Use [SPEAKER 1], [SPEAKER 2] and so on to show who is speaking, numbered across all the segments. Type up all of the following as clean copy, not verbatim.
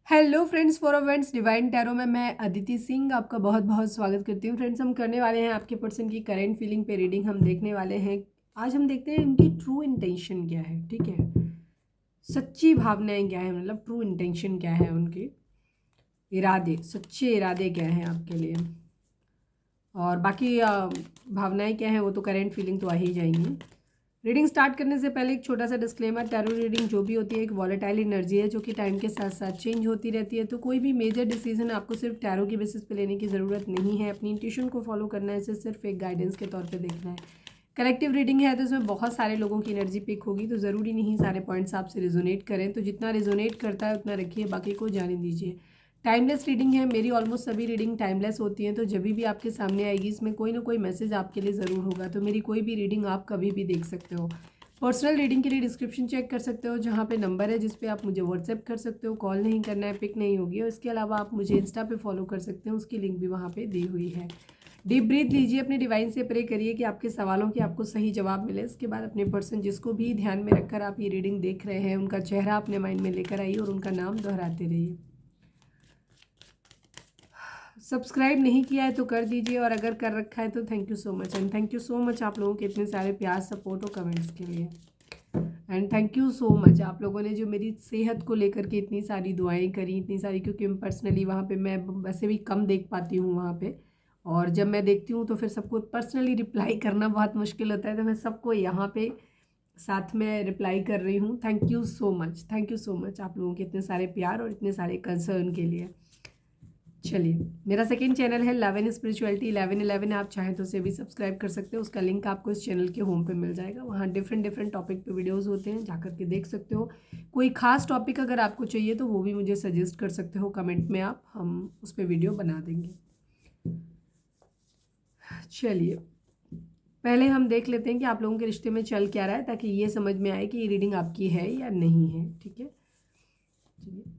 [SPEAKER 1] Hello friends, for events divine tarot में मैं अदिति सिंह आपका बहुत बहुत स्वागत करती हूँ। फ्रेंड्स, हम करने वाले हैं आपके पर्सन की करेंट फीलिंग पे रीडिंग हम देखने वाले हैं। आज हम देखते हैं उनकी ट्रू इंटेंशन क्या है। ठीक है, सच्ची भावनाएं क्या है, मतलब ट्रू इंटेंशन क्या है, उनके इरादे, सच्चे इरादे क्या हैं आपके लिए। और बाकी भावनाएं क्या हैं वो तो करेंट फीलिंग तो आ ही जाएंगी। रीडिंग स्टार्ट करने से पहले एक छोटा सा डिस्क्लेमर, टैरो रीडिंग जो भी होती है एक वॉलेटाइल एनर्जी है जो कि टाइम के साथ साथ चेंज होती रहती है। तो कोई भी मेजर डिसीजन आपको सिर्फ टैरो की बेसिस पे लेने की ज़रूरत नहीं है। अपनी इंट्यूशन को फॉलो करना है, इसे सिर्फ एक गाइडेंस के तौर पे देखना है। कलेक्टिव रीडिंग है तो इसमें बहुत सारे लोगों की एनर्जी पिक होगी, तो ज़रूरी नहीं सारे पॉइंट्स आपसे रिजोनेट करें। तो जितना रिजोनेट करता है उतना रखिए, बाकी को जाने दीजिए। टाइमलेस रीडिंग है, मेरी ऑलमोस्ट सभी रीडिंग टाइमलेस होती हैं। तो जब भी आपके सामने आएगी इसमें कोई ना कोई मैसेज आपके लिए ज़रूर होगा। तो मेरी कोई भी रीडिंग आप कभी भी देख सकते हो। पर्सनल रीडिंग के लिए डिस्क्रिप्शन चेक कर सकते हो, जहाँ पे नंबर है जिस पे आप मुझे व्हाट्सएप कर सकते हो। कॉल नहीं करना है, पिक नहीं होगी। और इसके अलावा आप मुझे इंस्टा पे फॉलो कर सकते हो, उसकी लिंक भी वहाँ पे दी हुई है। डीप ब्रीथ लीजिए, अपने डिवाइन से प्रे करिए कि आपके सवालों के आपको सही जवाब मिले। इसके बाद अपने पर्सन जिसको भी ध्यान में रखकर आप ये रीडिंग देख रहे हैं उनका चेहरा अपने माइंड में लेकर आइए और उनका नाम दोहराते रहिए। सब्सक्राइब नहीं किया है तो कर दीजिए, और अगर कर रखा है तो thank you so much. And thank you so much आप लोगों के इतने सारे प्यार, सपोर्ट और कमेंट्स के लिए। And thank you so much आप लोगों ने जो मेरी सेहत को लेकर के इतनी सारी दुआएं करी, इतनी सारी, क्योंकि मैं पर्सनली वहाँ पे मैं वैसे भी कम देख पाती हूँ वहाँ पे। और जब मैं देखती हूँ तो फिर सबको पर्सनली रिप्लाई करना बहुत मुश्किल होता है, तो मैं सबको यहाँ पे साथ में रिप्लाई कर रही हूँ। Thank you so much, thank you so much आप लोगों के इतने सारे प्यार और इतने सारे कंसर्न के लिए। चलिए, मेरा सेकंड चैनल है लव एंड स्पिरिचुअलिटी 1111, आप चाहें तो उसे भी सब्सक्राइब कर सकते हो। उसका लिंक आपको इस चैनल के होम पे मिल जाएगा। वहाँ डिफरेंट डिफरेंट टॉपिक पे वीडियोस होते हैं, जाकर के देख सकते हो। कोई खास टॉपिक अगर आपको चाहिए तो वो भी मुझे सजेस्ट कर सकते हो कमेंट में, आप हम उस पर वीडियो बना देंगे। चलिए, पहले हम देख लेते हैं कि आप लोगों के रिश्ते में चल क्या रहा है, ताकि ये समझ में आए कि ये रीडिंग आपकी है या नहीं है। ठीक है,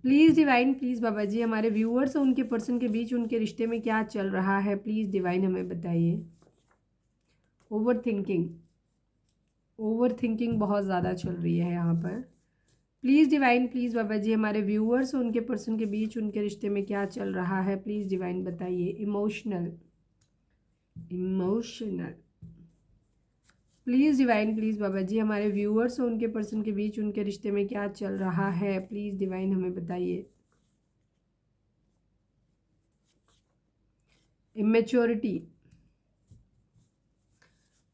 [SPEAKER 1] प्लीज़ डिवाइन, प्लीज़ बाबा जी, हमारे व्यूअर्स और उनके पर्सन के बीच उनके रिश्ते में क्या चल रहा है, प्लीज़ डिवाइन हमें बताइए। ओवर थिंकिंग, ओवर थिंकिंग बहुत ज़्यादा चल रही है यहाँ पर। प्लीज़ डिवाइन, प्लीज़ बाबा जी, हमारे व्यूअर्स और उनके पर्सन के बीच उनके रिश्ते में क्या चल रहा है, प्लीज़ डिवाइन बताइए। Emotional, emotional, please divine, please बाबा जी, हमारे व्यूअर्स और उनके पर्सन के बीच उनके रिश्ते में क्या चल रहा है, प्लीज़ डिवाइन हमें बताइए। इमेच्योरिटी,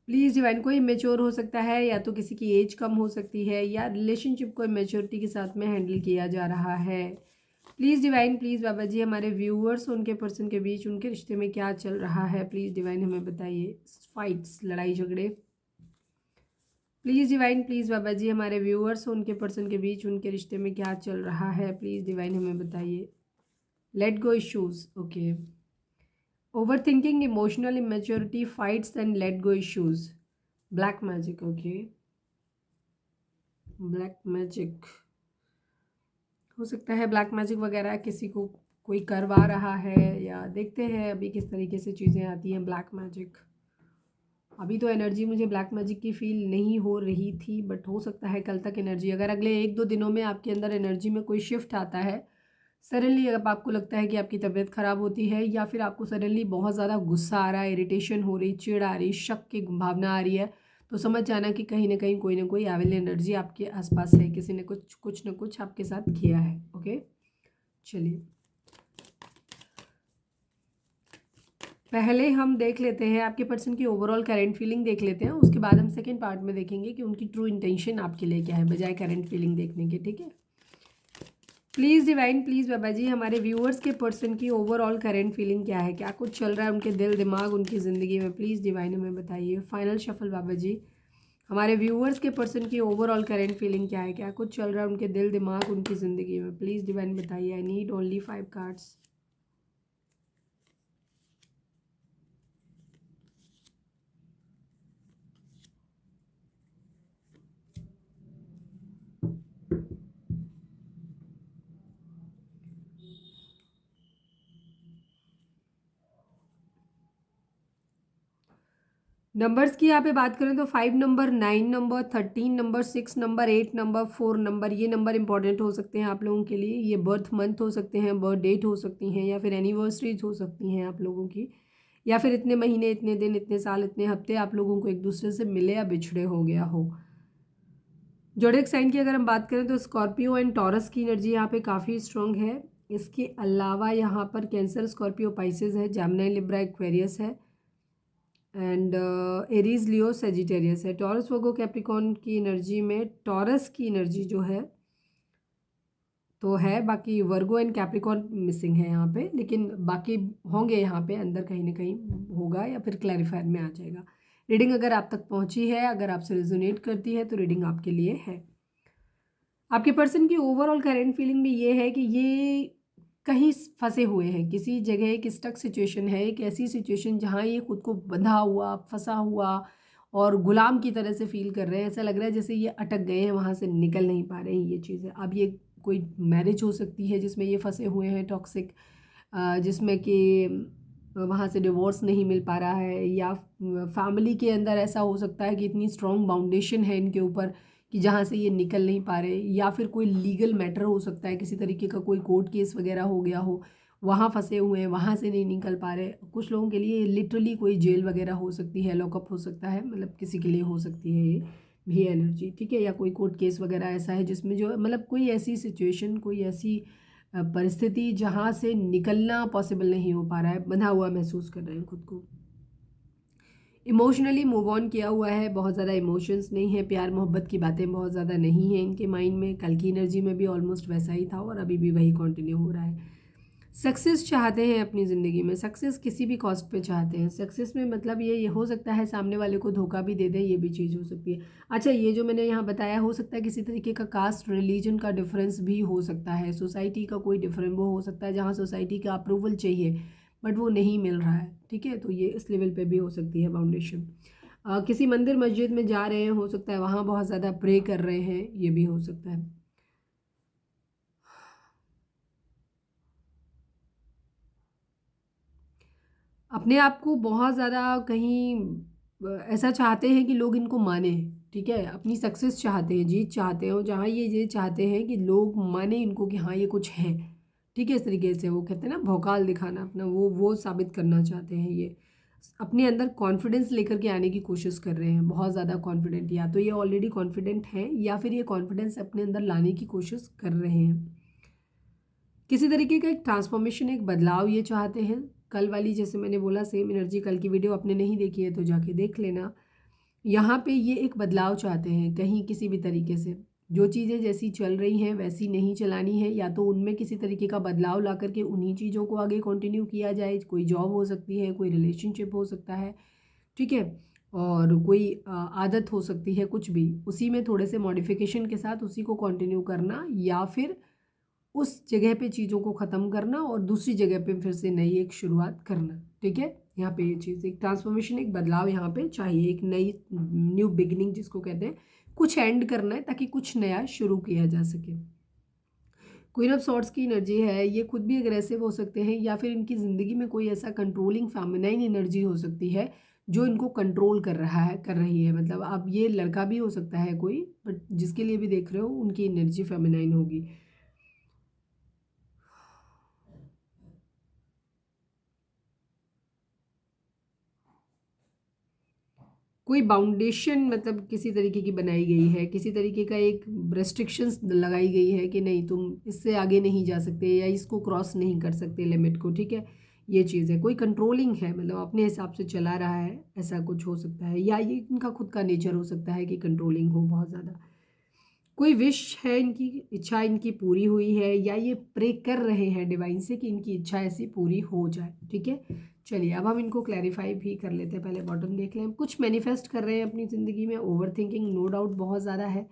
[SPEAKER 1] प्लीज़ डिवाइन, कोई मेच्योर हो सकता है, या तो किसी की एज कम हो सकती है, या रिलेशनशिप को मेच्योरिटी के साथ में हैंडल किया जा रहा है। प्लीज़ डिवाइन, प्लीज़ बाबा जी, हमारे व्यूअर्स उनके पर्सन के बीच उनके रिश्ते में क्या चल रहा है, प्लीज़ डिवाइन हमें बताइए। फाइट्स, लड़ाई झगड़े, प्लीज़ डिवाइन, प्लीज़ बाबा जी, हमारे व्यूअर्स उनके पर्सन के बीच उनके रिश्ते में क्या चल रहा है, प्लीज़ डिवाइन हमें बताइए। Let go issues, okay. Over thinking, emotional immaturity, fights and let go issues. Black magic, okay. Black magic हो सकता है, ब्लैक मैजिक वगैरह किसी को कोई करवा रहा है, या देखते हैं अभी किस तरीके से चीज़ें आती हैं। ब्लैक मैजिक, अभी तो एनर्जी मुझे ब्लैक मैजिक की फील नहीं हो रही थी, बट हो सकता है कल तक एनर्जी, अगर अगले 1-2 दिनों में आपके अंदर एनर्जी में कोई शिफ्ट आता है सडनली, अगर आपको लगता है कि आपकी तबीयत ख़राब होती है, या फिर आपको सडनली बहुत ज़्यादा गुस्सा आ रहा है, इरिटेशन हो रही, चिढ़ आ रही, शक की भावना आ रही है, तो समझ जाना कि कहीं ना कोई एविल एनर्जी आपके आसपास है, किसी ने कुछ ना कुछ आपके साथ किया है। ओके, चलिए पहले हम देख लेते हैं आपके पर्सन की ओवरऑल करंट फीलिंग देख लेते हैं, उसके बाद हम सेकेंड पार्ट में देखेंगे कि उनकी ट्रू इंटेंशन आपके लिए क्या है, बजाय करंट फीलिंग देखने के। ठीक है, प्लीज़ डिवाइन, प्लीज़ बाबा जी, हमारे व्यूअर्स के पर्सन की ओवरऑल करंट फीलिंग क्या है, क्या कुछ चल रहा है उनके दिल दिमाग उनकी ज़िंदगी में, प्लीज़ डिवाइन हमें बताइए। फाइनल शफल बाबा जी, हमारे व्यूअर्स के पर्सन की ओवरऑल करंट फीलिंग क्या है, क्या कुछ चल रहा है उनके दिल दिमाग उनकी ज़िंदगी में, प्लीज़ डिवाइन बताइए। I need only 5 cards. Numbers की यहाँ पे बात करें तो 5 number, 9 number, 13 number, 6 number, 8 number, 4 number, ये नंबर इंपॉर्टेंट हो सकते हैं आप लोगों के लिए। ये बर्थ मंथ हो सकते हैं, बर्थ डेट हो सकती हैं, या फिर एनिवर्सरीज हो सकती हैं आप लोगों की, या फिर इतने महीने, इतने दिन, इतने साल, इतने हफ्ते आप लोगों को एक दूसरे से मिले या बिछड़े हो गया हो। जोडिएक साइन की अगर हम बात करें तो स्कॉर्पियो एंड टॉरस की एनर्जी यहाँ पे काफ़ी स्ट्रॉन्ग है। इसके अलावा यहाँ पर कैंसर, स्कॉर्पियो, पाइसेस है, जेमिनी, लिब्रा, एक्वेरियस है, एंड एरीज, लियो, सेजिटेरियस है। टॉरस, वर्गो, कैप्रिकॉर्न की एनर्जी में टॉरस की एनर्जी जो है तो है, बाकी वर्गो एंड कैप्रिकॉर्न मिसिंग है यहाँ पे, लेकिन बाकी होंगे यहाँ पे अंदर कहीं ना कहीं होगा या फिर क्लैरिफायर में आ जाएगा। रीडिंग अगर आप तक पहुँची है, अगर आपसे रिजोनेट करती है तो रीडिंग आपके लिए है। आपके पर्सन की ओवरऑल करेंट फीलिंग भी ये है कि ये कहीं फंसे हुए हैं किसी जगह, एक स्टक सिचुएशन है, एक ऐसी सिचुएशन जहाँ ये खुद को बंधा हुआ, फंसा हुआ और गुलाम की तरह से फील कर रहे हैं। ऐसा लग रहा है जैसे ये अटक गए हैं, वहाँ से निकल नहीं पा रहे हैं। ये चीज़ें अब ये कोई मैरिज हो सकती है जिसमें ये फंसे हुए हैं टॉक्सिक, जिसमें कि वहाँ से डिवोर्स नहीं मिल पा रहा है, या फैमिली के अंदर ऐसा हो सकता है कि इतनी स्ट्रॉन्ग बाउंडेशन है इनके ऊपर कि जहाँ से ये निकल नहीं पा रहे, या फिर कोई लीगल मैटर हो सकता है, किसी तरीके का कोई कोर्ट केस वगैरह हो गया हो, वहाँ फंसे हुए हैं, वहाँ से नहीं निकल पा रहे। कुछ लोगों के लिए लिटरली कोई जेल वगैरह हो सकती है, लॉकअप हो सकता है, मतलब किसी के लिए हो सकती है ये भी एनर्जी, ठीक है, या कोई कोर्ट केस वगैरह ऐसा है जिसमें जो मतलब कोई ऐसी सिचुएशन, कोई ऐसी परिस्थिति जहाँ से निकलना पॉसिबल नहीं हो पा रहा है, बंधा हुआ महसूस कर रहे हैं खुद को। इमोशनली मूव ऑन किया हुआ है, बहुत ज़्यादा इमोशंस नहीं है, प्यार मोहब्बत की बातें बहुत ज़्यादा नहीं है इनके माइंड में। कल की एनर्जी में भी ऑलमोस्ट वैसा ही था और अभी भी वही कंटिन्यू हो रहा है। सक्सेस चाहते हैं अपनी ज़िंदगी में, सक्सेस किसी भी कॉस्ट पे चाहते हैं। सक्सेस में मतलब ये हो सकता है सामने वाले को धोखा भी दे दे, ये भी चीज़ हो सकती है। अच्छा, ये जो मैंने यहाँ बताया, हो सकता है किसी तरीके का कास्ट रिलीजन का डिफरेंस भी हो सकता है, सोसाइटी का कोई डिफरेंस वो हो सकता है जहाँ सोसाइटी का अप्रूवल चाहिए बट वो नहीं मिल रहा है, ठीक है, तो ये इस लेवल पे भी हो सकती है बाउंडेशन। किसी मंदिर मस्जिद में जा रहे हैं, हो सकता है वहाँ बहुत ज़्यादा प्रे कर रहे हैं, ये भी हो सकता है। अपने आप को बहुत ज़्यादा कहीं ऐसा चाहते हैं कि लोग इनको माने, ठीक है, अपनी सक्सेस चाहते हैं, जीत चाहते हैं, और जहाँ ये चाहते हैं कि लोग माने इनको कि हाँ ये कुछ है, ठीक है, इस तरीके से वो कहते हैं ना भौकाल दिखाना अपना, वो साबित करना चाहते हैं। ये अपने अंदर कॉन्फिडेंस लेकर के आने की कोशिश कर रहे हैं, बहुत ज़्यादा कॉन्फिडेंट, या तो ये ऑलरेडी कॉन्फिडेंट हैं या फिर ये कॉन्फिडेंस अपने अंदर लाने की कोशिश कर रहे हैं। किसी तरीके का एक ट्रांसफॉर्मेशन, एक बदलाव ये चाहते हैं। कल वाली जैसे मैंने बोला सेम एनर्जी, कल की वीडियो आपने नहीं देखी है तो जाके देख लेना। यहाँ पे ये एक बदलाव चाहते हैं कहीं किसी भी तरीके से, जो चीज़ें जैसी चल रही हैं वैसी नहीं चलानी है, या तो उनमें किसी तरीके का बदलाव ला करके उन्हीं चीज़ों को आगे कंटिन्यू किया जाए। कोई जॉब हो सकती है, कोई रिलेशनशिप हो सकता है, ठीक है, और कोई आदत हो सकती है, कुछ भी उसी में थोड़े से मॉडिफिकेशन के साथ उसी को कंटिन्यू करना, या फिर उस जगह पे चीज़ों को ख़त्म करना और दूसरी जगह पे फिर से नई एक शुरुआत करना, ठीक है। यहाँ पे ये चीज़ एक ट्रांसफॉर्मेशन, एक बदलाव यहाँ पे चाहिए, एक नई न्यू बिगिनिंग जिसको कहते हैं, कुछ एंड करना है ताकि कुछ नया शुरू किया जा सके। क्वीन ऑफ सॉर्ड्स की एनर्जी है, ये खुद भी अग्रेसिव हो सकते हैं, या फिर इनकी ज़िंदगी में कोई ऐसा कंट्रोलिंग फेमिनाइन एनर्जी हो सकती है जो इनको कंट्रोल कर रहा है, कर रही है। मतलब अब ये लड़का भी हो सकता है कोई, बट जिसके लिए भी देख रहे हो उनकी एनर्जी फेमिनाइन होगी। कोई बाउंडेशन मतलब किसी तरीके की बनाई गई है, किसी तरीके का एक रेस्ट्रिक्शंस लगाई गई है कि नहीं तुम इससे आगे नहीं जा सकते या इसको क्रॉस नहीं कर सकते लिमिट को, ठीक है, ये चीज़ है। कोई कंट्रोलिंग है, मतलब अपने हिसाब से चला रहा है, ऐसा कुछ हो सकता है, या ये इनका खुद का नेचर हो सकता है कि कंट्रोलिंग हो बहुत ज़्यादा। कोई विश है, इनकी इच्छा इनकी पूरी हुई है, या ये प्रे कर रहे हैं डिवाइन से कि इनकी इच्छा ऐसी पूरी हो जाए, ठीक है। चलिए अब हम इनको क्लैरिफाई भी कर लेते हैं, पहले बॉटम देख लें। कुछ मैनिफेस्ट कर रहे हैं अपनी ज़िंदगी में, ओवर थिंकिंग नो डाउट बहुत ज़्यादा है,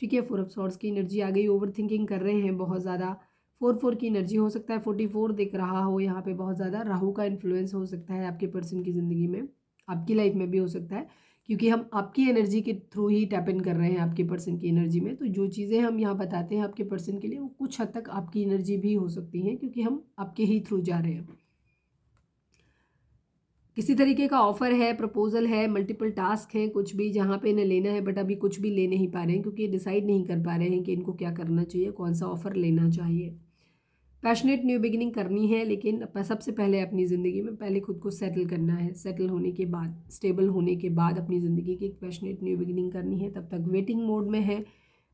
[SPEAKER 1] ठीक है। 4 ऑफ सॉर्ड्स की एनर्जी आ गई, ओवर थिंकिंग कर रहे हैं बहुत ज़्यादा। 4 की एनर्जी हो सकता है, 44 दिख रहा हो यहाँ पे, बहुत ज़्यादा राहु का इन्फ्लुएंस हो सकता है आपके पर्सन की ज़िंदगी में, आपकी लाइफ में भी हो सकता है, क्योंकि हम आपकी एनर्जी के थ्रू ही टैप इन कर रहे हैं आपके पर्सन की एनर्जी में। तो जो चीज़ें हम यहाँ बताते हैं आपके पर्सन के लिए, वो कुछ हद तक आपकी एनर्जी भी हो सकती हैं, क्योंकि हम आपके ही थ्रू जा रहे हैं। किसी तरीके का ऑफर है, प्रपोजल है, मल्टीपल टास्क हैं, कुछ भी जहाँ पे इन्हें लेना है, बट अभी कुछ भी ले नहीं पा रहे हैं क्योंकि ये डिसाइड नहीं कर पा रहे हैं कि इनको क्या करना चाहिए, कौन सा ऑफर लेना चाहिए। पैशनेट न्यू बिगिनिंग करनी है, लेकिन सबसे पहले अपनी ज़िंदगी में पहले खुद को सेटल करना है। सेटल होने के बाद, स्टेबल होने के बाद अपनी ज़िंदगी की एक पैशनेट न्यू बिगिनिंग करनी है। तब तक वेटिंग मोड में है,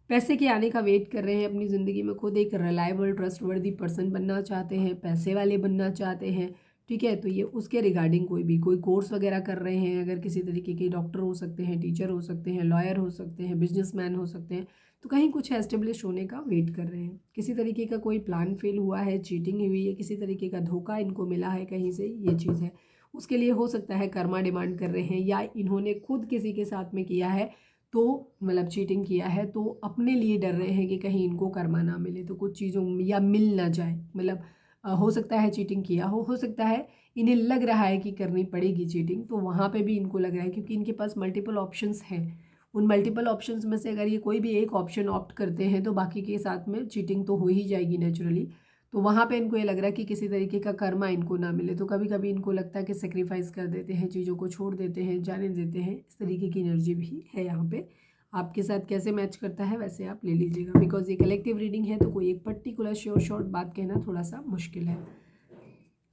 [SPEAKER 1] पैसे के आने का वेट कर रहे हैं। अपनी ज़िंदगी में खुद एक रिलायबल ट्रस्टवर्दी पर्सन बनना चाहते हैं, पैसे वाले बनना चाहते हैं, ठीक है। तो ये उसके रिगार्डिंग कोई कोर्स वगैरह कर रहे हैं, अगर किसी तरीके के डॉक्टर हो सकते हैं, टीचर हो सकते हैं, लॉयर हो सकते हैं, बिजनेसमैन हो सकते हैं, तो कहीं कुछ एस्टेब्लिश होने का वेट कर रहे हैं। किसी तरीके का कोई प्लान फेल हुआ है, चीटिंग हुई है, किसी तरीके का धोखा इनको मिला है कहीं से, ये चीज़ है। उसके लिए हो सकता है कर्मा डिमांड कर रहे हैं, या इन्होंने खुद किसी के साथ में किया है, तो मतलब चीटिंग किया है, तो अपने लिए डर रहे हैं कि कहीं इनको कर्मा ना मिले, तो कुछ चीज़ों या मिल ना जाए। मतलब हो सकता है चीटिंग किया हो सकता है इन्हें लग रहा है कि करनी पड़ेगी चीटिंग, तो वहाँ पे भी इनको लग रहा है, क्योंकि इनके पास मल्टीपल ऑप्शंस हैं। उन मल्टीपल ऑप्शंस में से अगर ये कोई भी एक ऑप्शन ऑप्ट करते हैं तो बाकी के साथ में चीटिंग तो हो ही जाएगी नेचुरली। तो वहाँ पे इनको ये लग रहा है कि किसी तरीके का कर्मा इनको ना मिले, तो कभी कभी इनको लगता है कि सेक्रीफाइस कर देते हैं, चीज़ों को छोड़ देते हैं, जाने देते हैं। इस तरीके की एनर्जी भी है यहाँ पे। आपके साथ कैसे मैच करता है वैसे आप ले लीजिएगा, बिकॉज ये कलेक्टिव रीडिंग है, तो कोई एक पर्टिकुलर श्योर शॉर्ट बात कहना थोड़ा सा मुश्किल है।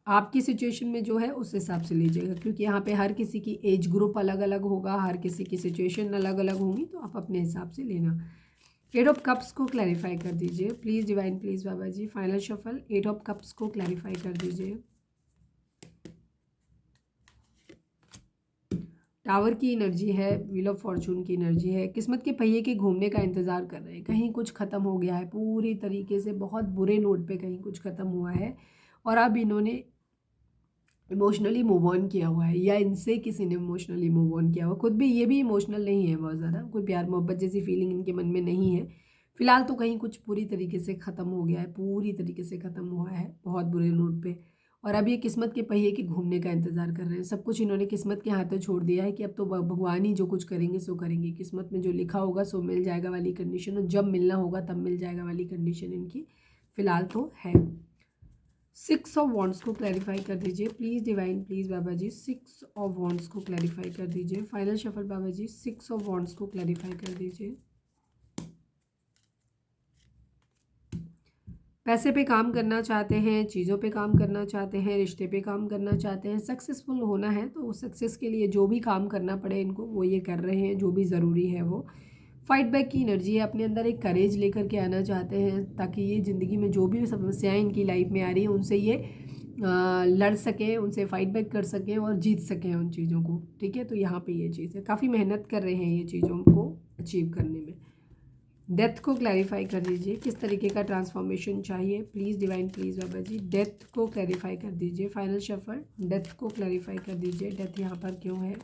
[SPEAKER 1] आपकी सिचुएशन में जो है उस हिसाब से लीजिएगा, क्योंकि यहाँ पे हर किसी की एज ग्रुप अलग अलग होगा, हर किसी की सिचुएशन अलग अलग होंगी, तो आप अपने हिसाब से लेना। एट ऑफ कप्स को क्लैरिफाई कर दीजिए please divine, please Baba ji. Final shuffle, eight of cups को क्लैरिफाई कर दीजिए। टावर की एनर्जी है, व्हील ऑफ फॉर्चून की एनर्जी है। किस्मत के पहिए के घूमने का इंतज़ार कर रहे हैं, कहीं कुछ ख़त्म हो गया है पूरी तरीके से, बहुत बुरे नोट पे कहीं कुछ ख़त्म हुआ है, और अब इन्होंने इमोशनली मूव ऑन किया हुआ है, या इनसे किसी ने इमोशनली मूव ऑन किया हुआ। खुद भी ये भी इमोशनल नहीं है बहुत ज़्यादा, कोई प्यार मोहब्बत जैसी फीलिंग इनके मन में नहीं है फिलहाल। तो कहीं कुछ पूरी तरीके से ख़त्म हो गया है, पूरी तरीके से ख़त्म हुआ है बहुत बुरे नोट पे। और अब ये किस्मत के पहिए के घूमने का इंतज़ार कर रहे हैं। सब कुछ इन्होंने किस्मत के हाथों छोड़ दिया है कि अब तो भगवान ही जो कुछ करेंगे सो करेंगे, किस्मत में जो लिखा होगा सो मिल जाएगा वाली कंडीशन, और जब मिलना होगा तब मिल जाएगा वाली कंडीशन इनकी फ़िलहाल तो है। 6 ऑफ वॉन्ड्स को क्लैरिफाई कर दीजिए प्लीज़ डिवाइन, प्लीज़ बाबा जी। 6 ऑफ वॉन्ड्स को क्लैरिफाई कर दीजिए। फाइनल शफल बाबा जी, 6 ऑफ वॉन्ड्स को क्लैरिफाई कर दीजिए। पैसे पे काम करना चाहते हैं, चीज़ों पे काम करना चाहते हैं, रिश्ते पे काम करना चाहते हैं, सक्सेसफुल होना है, तो सक्सेस के लिए जो भी काम करना पड़े इनको वो ये कर रहे हैं, जो भी ज़रूरी है वो। फाइट बैक की एनर्जी है, अपने अंदर एक करेज लेकर के आना चाहते हैं, ताकि ये ज़िंदगी में जो भी समस्याएं इनकी लाइफ में आ रही हैं उनसे ये लड़ सकें, उनसे फाइट बैक कर सकें और जीत सकें उन चीज़ों को, ठीक है। तो यहाँ पे ये चीज़ है, काफ़ी मेहनत कर रहे हैं ये चीज़ों को अचीव करने में। डेथ को क्लैरिफाई कर दीजिए, किस तरीके का ट्रांसफॉर्मेशन चाहिए प्लीज़ डिवाइन, प्लीज़ बाबा जी। डेथ को क्लैरिफाई कर दीजिए। फाइनल शफल, डेथ को क्लैरिफाई कर दीजिए, डेथ यहाँ पर क्यों है।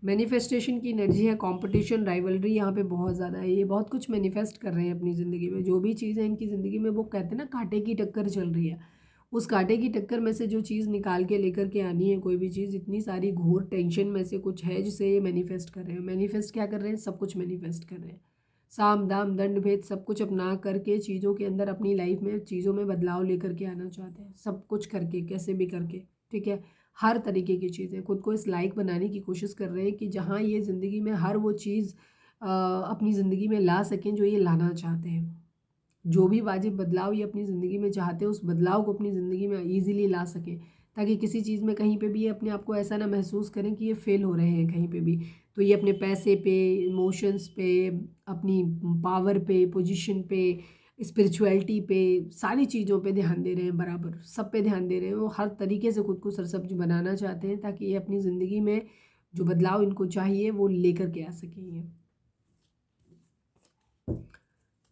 [SPEAKER 1] मैनिफेस्टेशन की एनर्जी है, कंपटीशन, राइवलरी यहाँ पे बहुत ज़्यादा है। ये बहुत कुछ मैनिफेस्ट कर रहे हैं अपनी ज़िंदगी में, जो भी चीज़ है इनकी ज़िंदगी में, वो कहते हैं ना कांटे की टक्कर चल रही है, उस कांटे की टक्कर में से जो चीज़ निकाल के लेकर के आनी है, कोई भी चीज़, इतनी सारी घोर टेंशन में से कुछ है जिसे ये मैनिफेस्ट कर रहे हैं। मैनिफेस्ट क्या कर रहे हैं, सब कुछ मैनिफेस्ट कर रहे हैं, साम दाम दंड भेद सब कुछ अपना करके चीज़ों के अंदर अपनी लाइफ में चीज़ों में बदलाव लेकर के आना चाहते हैं, सब कुछ करके, कैसे भी करके, ठीक है। हर तरीके की चीज़ें खुद को इस लायक बनाने की कोशिश कर रहे हैं कि जहाँ ये ज़िंदगी में हर वो चीज़ अपनी ज़िंदगी में ला सकें जो ये लाना चाहते हैं। जो भी वाजिब बदलाव ये अपनी ज़िंदगी में चाहते हैं, उस बदलाव को अपनी ज़िंदगी में ईज़िली ला सकें, ताकि किसी चीज़ में कहीं पे भी ये अपने आप को ऐसा ना महसूस करें कि ये फ़ेल हो रहे हैं कहीं पे भी। तो ये अपने पैसे पे, इमोशंस पे, अपनी पावर पे, पोजीशन पे, स्पिरिचुअलिटी पे, सारी चीज़ों पे ध्यान दे रहे हैं, बराबर सब पे ध्यान दे रहे हैं। वो हर तरीके से खुद को सरसब्ज बनाना चाहते हैं, ताकि ये अपनी ज़िंदगी में जो बदलाव इनको चाहिए वो लेकर के आ सकेंगे।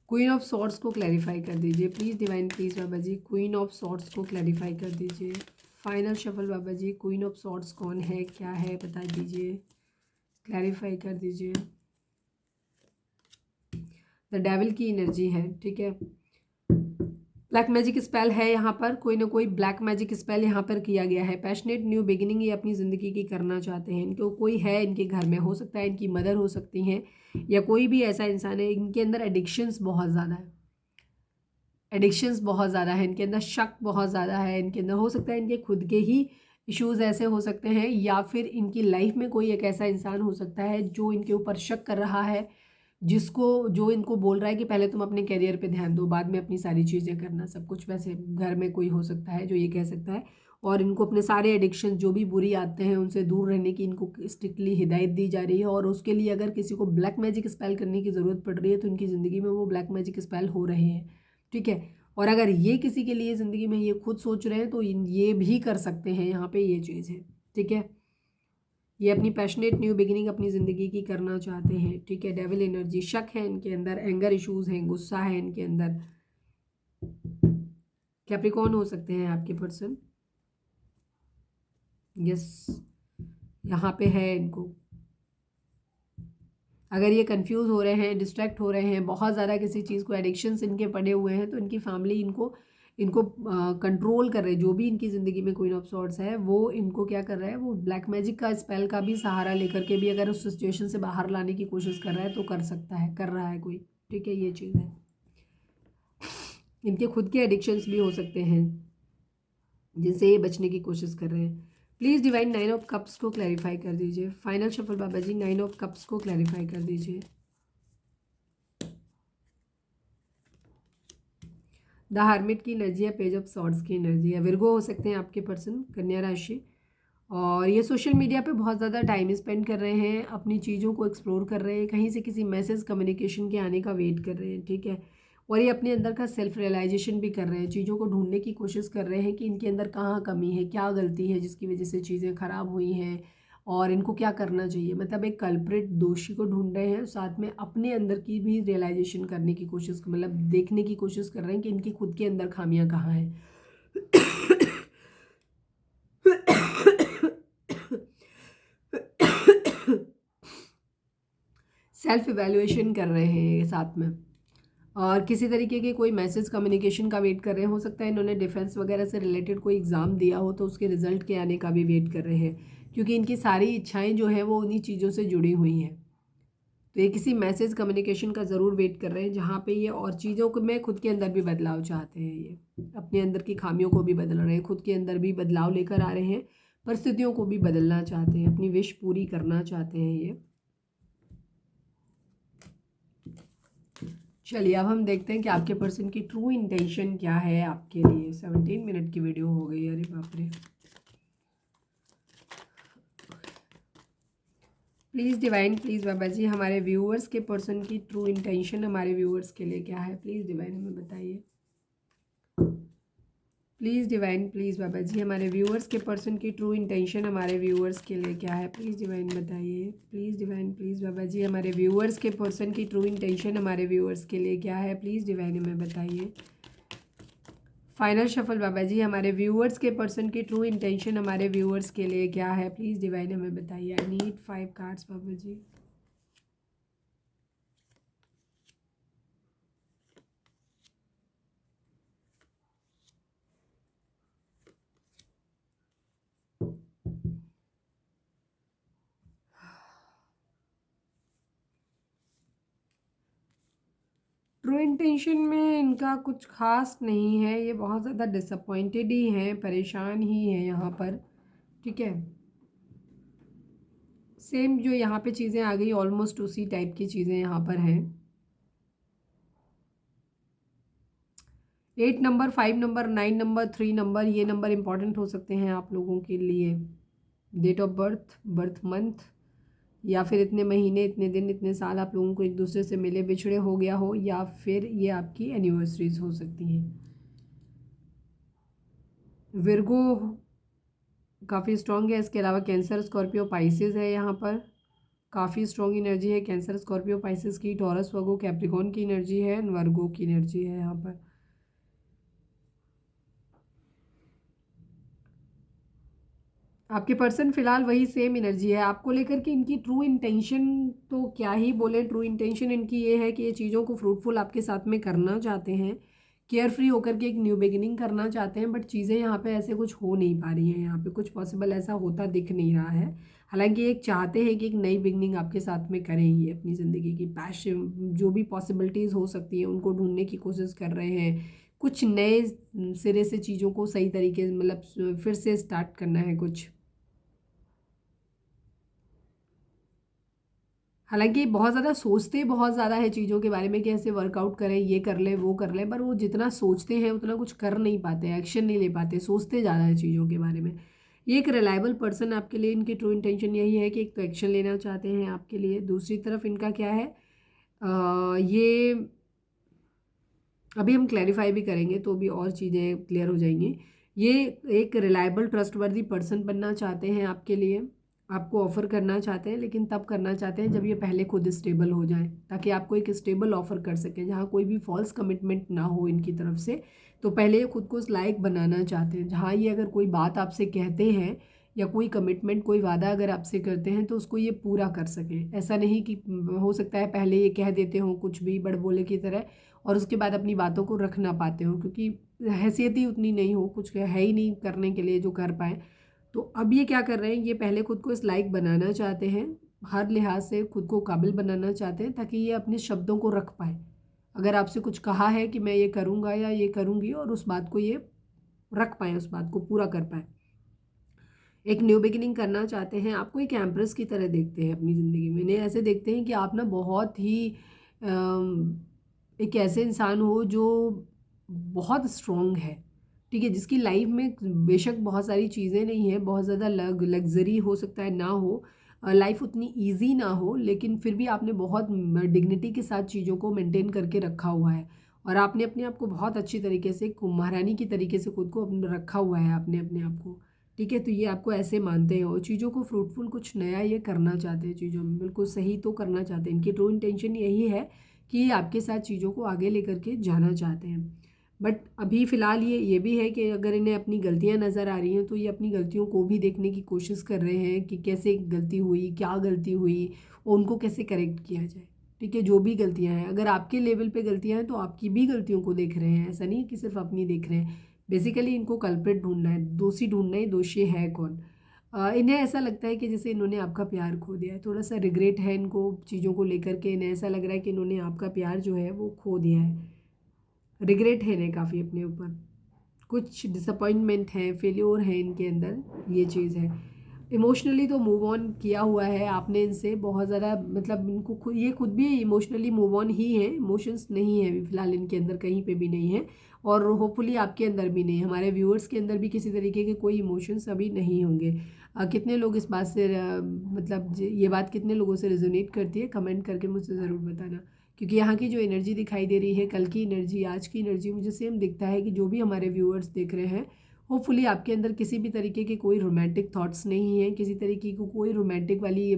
[SPEAKER 1] क्वीन ऑफ सॉर्ड्स को क्लैरिफाई कर दीजिए प्लीज़ डिवाइन, प्लीज़ बाबा जी। क्वीन ऑफ सॉर्ड्स को क्लैरिफाई कर दीजिए। फाइनल शफल बाबा जी, क्वीन ऑफ सॉर्ड्स कौन है, क्या है, बता दीजिए, क्लैरिफाई कर दीजिए। द डेविल की एनर्जी है, ठीक है। ब्लैक मैजिक स्पेल है यहाँ पर, कोई ना कोई ब्लैक मैजिक स्पेल यहाँ पर किया गया है। पैशनेट न्यू बिगिनिंग ये अपनी ज़िंदगी की करना चाहते हैं। इनको कोई है इनके घर में, हो सकता है इनकी मदर हो सकती हैं, या कोई भी ऐसा इंसान है, इनके अंदर एडिक्शंस बहुत ज़्यादा है। एडिक्शंस बहुत ज़्यादा है इनके अंदर, शक बहुत ज़्यादा है इनके अंदर। हो सकता है इनके खुद के ही इश्यूज़ ऐसे हो सकते हैं, या फिर इनकी लाइफ में कोई एक ऐसा इंसान हो सकता है जो इनके ऊपर शक कर रहा है, जो इनको बोल रहा है कि पहले तुम अपने करियर पे ध्यान दो, बाद में अपनी सारी चीज़ें करना सब कुछ। वैसे घर में कोई हो सकता है जो ये कह सकता है, और इनको अपने सारे एडिक्शन जो भी बुरी आदतें हैं उनसे दूर रहने की इनको स्ट्रिक्टली हिदायत दी जा रही है। और उसके लिए अगर किसी को ब्लैक मैजिक स्पेल करने की ज़रूरत पड़ रही है तो इनकी ज़िंदगी में वो ब्लैक मैजिक स्पेल हो रहे हैं, ठीक है। और अगर ये किसी के लिए ज़िंदगी में ये खुद सोच रहे हैं तो ये भी कर सकते हैं, यहाँ पे ये चीज़ है, ठीक है। ये अपनी पैशनेट न्यू बिगिनिंग अपनी ज़िंदगी की करना चाहते हैं, ठीक है। डेविल एनर्जी, शक है इनके अंदर, एंगर इश्यूज़ हैं, गुस्सा है इनके अंदर। कैप्रिकॉर्न हो सकते हैं आपके पर्सन, यस, यहाँ पे है इनको। अगर ये कंफ्यूज हो रहे हैं, डिस्ट्रैक्ट हो रहे हैं, बहुत ज़्यादा किसी चीज़ को एडिक्शंस इनके पड़े हुए हैं, तो इनकी फैमिली इनको इनको कंट्रोल कर रहे हैं। जो भी इनकी ज़िंदगी में क्वीन ऑफ सॉर्ड्स है वो इनको क्या कर रहा है, वो ब्लैक मैजिक का स्पेल का भी सहारा लेकर के भी अगर उस सिचुएशन से बाहर लाने की कोशिश कर रहा है तो कर सकता है, कर रहा है कोई, ठीक है। ये चीज़ है। इनके खुद के एडिक्शंस भी हो सकते हैं जिनसे ये बचने की कोशिश कर रहे हैं। प्लीज़ डिवाइन 9 ऑफ कप्स को क्लैरिफाई कर दीजिए। फाइनल शफल बाबा जी, 9 ऑफ कप्स को क्लैरिफाई कर दीजिए। द हार्मिट की एनर्जी है, पेज ऑफ सॉर्ड्स की एनर्जी है। विर्गो हो सकते हैं आपके पर्सन, कन्या राशि, और ये सोशल मीडिया पे बहुत ज़्यादा टाइम स्पेंड कर रहे हैं, अपनी चीज़ों को एक्सप्लोर कर रहे हैं, कहीं से किसी मैसेज कम्युनिकेशन के आने का वेट कर रहे हैं, ठीक है। और ये अपने अंदर का सेल्फ रियलाइजेशन भी कर रहे हैं, चीज़ों को ढूंढने की कोशिश कर रहे हैं कि इनके अंदर कहाँ कमी है, क्या गलती है जिसकी वजह से चीज़ें ख़राब हुई हैं और इनको क्या करना चाहिए। मतलब एक कल्प्रिट, दोषी को ढूंढ रहे हैं, साथ में अपने अंदर की भी रियलाइजेशन करने की कोशिश, मतलब देखने की कोशिश कर रहे हैं कि इनकी खुद के अंदर खामियां कहाँ हैं। सेल्फ इवैल्यूएशन कर रहे हैं साथ में, और किसी तरीके के कोई मैसेज कम्युनिकेशन का वेट कर रहे हैं। हो सकता है इन्होंने डिफेंस वगैरह से रिलेटेड कोई एग्ज़ाम दिया हो तो उसके रिजल्ट के आने का भी वेट कर रहे हैं, क्योंकि इनकी सारी इच्छाएं जो हैं वो उन्हीं चीज़ों से जुड़ी हुई हैं। तो ये किसी मैसेज कम्युनिकेशन का ज़रूर वेट कर रहे हैं जहाँ पे ये और चीज़ों को में खुद के अंदर भी बदलाव चाहते हैं। ये अपने अंदर की खामियों को भी बदल रहे हैं, खुद के अंदर भी बदलाव लेकर आ रहे हैं, परिस्थितियों को भी बदलना चाहते हैं, अपनी विश पूरी करना चाहते हैं ये। चलिए अब हम देखते हैं कि आपके पर्सन की ट्रू इंटेंशन क्या है आपके लिए। 17 मिनट की वीडियो हो गई, अरे बाप रे। प्लीज़ डिवाइन, प्लीज़ बाबा जी, हमारे व्यूअर्स के पर्सन की ट्रू इंटेंशन हमारे व्यूअर्स के लिए क्या है, प्लीज़ डिवाइन हमें बताइए। प्लीज़ डिवाइन, प्लीज़ बाबा जी, हमारे व्यूअर्स के पर्सन की ट्रू इंटेंशन हमारे व्यूअर्स के लिए क्या है, प्लीज़ डिवाइन बताइए। प्लीज़ डिवाइन, प्लीज़ बाबा जी, हमारे व्यूअर्स के पर्सन की ट्रू इंटेंशन हमारे व्यूअर्स के लिए क्या है, प्लीज़ डिवाइन हमें बताइए। फाइनल शफल बाबा जी, हमारे व्यूअर्स के पर्सन की ट्रू इंटेंशन हमारे व्यूअर्स के लिए क्या है, प्लीज़ डिवाइन हमें बताइए। आई नीड 5 कार्ड्स बाबा जी। ट्रू इंटेंशन में इनका कुछ खास नहीं है, ये बहुत ज़्यादा डिसअपॉइंटेड ही हैं, परेशान ही हैं यहाँ पर, ठीक है। सेम जो यहाँ पे चीज़ें आ गई ऑलमोस्ट उसी टाइप की चीज़ें यहाँ पर हैं। 8 नंबर, 5 नंबर, 9 नंबर, 3 नंबर, ये नंबर इंपॉर्टेंट हो सकते हैं आप लोगों के लिए। Date of birth, birth month, या फिर इतने महीने, इतने दिन, इतने साल आप लोगों को एक दूसरे से मिले बिछड़े हो गया हो, या फिर ये आपकी एनिवर्सरीज हो सकती हैं। विर्गो काफ़ी स्ट्रॉन्ग है, इसके अलावा कैंसर, स्कॉर्पियो, पाइसेस है यहाँ पर, काफ़ी स्ट्रॉन्ग एनर्जी है। कैंसर, स्कॉर्पियो, पाइसेस की, टॉरस, वर्गो, कैप्रिकॉन की एनर्जी है, वर्गो की एनर्जी है यहाँ पर। आपके पर्सन फिलहाल वही सेम एनर्जी है आपको लेकर के। इनकी ट्रू इंटेंशन तो क्या ही बोले, ट्रू इंटेंशन इनकी ये है कि ये चीज़ों को फ्रूटफुल आपके साथ में करना चाहते हैं, केयर फ्री होकर के एक न्यू बिगिनिंग करना चाहते हैं, बट चीज़ें यहाँ पे ऐसे कुछ हो नहीं पा रही हैं, यहाँ पे कुछ पॉसिबल ऐसा होता दिख नहीं रहा है। हालांकि एक चाहते हैं कि एक नई बिगिनिंग आपके साथ में करें, ये अपनी ज़िंदगी की पैशन जो भी पॉसिबिलिटीज़ हो सकती हैं उनको ढूंढने की कोशिश कर रहे हैं, कुछ नए सिरे से चीज़ों को सही तरीके से मतलब फिर से स्टार्ट करना है कुछ। हालाँकि बहुत ज़्यादा सोचते बहुत ज़्यादा है चीज़ों के बारे में कि ऐसे वर्कआउट करें, ये कर लें, वो कर लें, पर वो जितना सोचते हैं उतना कुछ कर नहीं पाते, एक्शन नहीं ले पाते, सोचते ज़्यादा है चीज़ों के बारे में। ये एक रिलायबल पर्सन आपके लिए, इनकी ट्रू इंटेंशन यही है कि एक तो एक्शन लेना चाहते हैं आपके लिए, दूसरी तरफ इनका क्या है, ये अभी हम क्लैरिफाई भी करेंगे तो भी और चीज़ें क्लियर हो जाएंगी। ये एक रिलायबल ट्रस्टवर्दी पर्सन बनना चाहते हैं आपके लिए, आपको ऑफ़र करना चाहते हैं, लेकिन तब करना चाहते हैं जब ये पहले खुद स्टेबल हो जाएं, ताकि आपको एक स्टेबल ऑफ़र कर सकें जहाँ कोई भी फॉल्स कमिटमेंट ना हो इनकी तरफ से। तो पहले ये खुद को उस लायक बनाना चाहते हैं जहाँ ये अगर कोई बात आपसे कहते हैं या कोई कमिटमेंट, कोई वादा अगर आपसे करते हैं तो उसको ये पूरा कर सकें। ऐसा नहीं कि हो सकता है पहले ये कह देते हों कुछ भी बड़बोले की तरह और उसके बाद अपनी बातों को रख ना पाते हो, क्योंकि हैसियत ही उतनी नहीं हो, कुछ है ही नहीं करने के लिए जो कर पाए। तो अब ये क्या कर रहे हैं, ये पहले खुद को इस लायक बनाना चाहते हैं, हर लिहाज से खुद को काबिल बनाना चाहते हैं, ताकि ये अपने शब्दों को रख पाए। अगर आपसे कुछ कहा है कि मैं ये करूँगा या ये करूँगी, और उस बात को ये रख पाएँ, उस बात को पूरा कर पाएँ। एक न्यू बिगिनिंग करना चाहते हैं, आपको एक एम्प्रेस की तरह देखते हैं अपनी ज़िंदगी में। इन्हें ऐसे देखते हैं कि आप ना बहुत ही एक ऐसे इंसान हो जो बहुत स्ट्रॉन्ग है, ठीक है? जिसकी लाइफ में बेशक बहुत सारी चीज़ें नहीं हैं, बहुत ज़्यादा लग्ज़री हो सकता है ना हो, लाइफ उतनी ईज़ी ना हो, लेकिन फिर भी आपने बहुत डिग्निटी के साथ चीज़ों को मेंटेन करके रखा हुआ है, और आपने अपने आप को बहुत अच्छी तरीके से एक महारानी की तरीके से खुद को रखा हुआ है आपने अपने आप को, ठीक है? तो ये आपको ऐसे मानते हो, चीज़ों को फ्रूटफुल कुछ नया ये करना चाहते हैं, चीज़ों में बिल्कुल सही तो करना चाहते हैं। इनकी ट्रू इंटेंशन यही है कि ये आपके साथ चीज़ों को आगे लेकर के जाना चाहते हैं। बट अभी फ़िलहाल ये भी है कि अगर इन्हें अपनी गलतियाँ नज़र आ रही हैं तो ये अपनी गलतियों को भी देखने की कोशिश कर रहे हैं कि कैसे गलती हुई, क्या गलती हुई और उनको कैसे करेक्ट किया जाए, ठीक है? जो भी गलतियाँ हैं, अगर आपके लेवल पे गलतियाँ हैं तो आपकी भी गलतियों को देख रहे हैं, ऐसा नहीं है कि सिर्फ अपनी देख रहे हैं। बेसिकली इनको कल्प्रिट ढूंढना है, दोषी ढूंढना है, दोषी है कौन। इन्हें ऐसा लगता है कि जैसे इन्होंने आपका प्यार खो दिया है, थोड़ा सा रिग्रेट है इनको चीज़ों को लेकर के। इन्हें ऐसा लग रहा है कि इन्होंने आपका प्यार जो है वो खो दिया है, रिग्रेट है इन्हें काफ़ी अपने ऊपर, कुछ डिसअपॉइंटमेंट है, फेल्योर है इनके अंदर, ये चीज़ है। इमोशनली तो मूव ऑन किया हुआ है आपने इनसे बहुत ज़्यादा, मतलब इनको खुद, ये खुद भी इमोशनली मूव ऑन ही है, इमोशंस नहीं है अभी फ़िलहाल इनके अंदर, कहीं पे भी नहीं है, और होपफुली आपके अंदर भी नहीं, हमारे व्यूअर्स के अंदर भी किसी तरीके के कोई इमोशंस अभी नहीं होंगे। कितने लोग इस बात से मतलब ये बात कितने लोगों से रेजोनेट करती है, कमेंट करके मुझसे ज़रूर बताना, क्योंकि यहाँ की जो एनर्जी दिखाई दे रही है, कल की एनर्जी, आज की एनर्जी, मुझे सेम दिखता है कि जो भी हमारे व्यूअर्स देख रहे हैं, होपफुली आपके अंदर किसी भी तरीके के कोई रोमांटिक थॉट्स नहीं हैं, किसी तरीके को कोई रोमांटिक वाली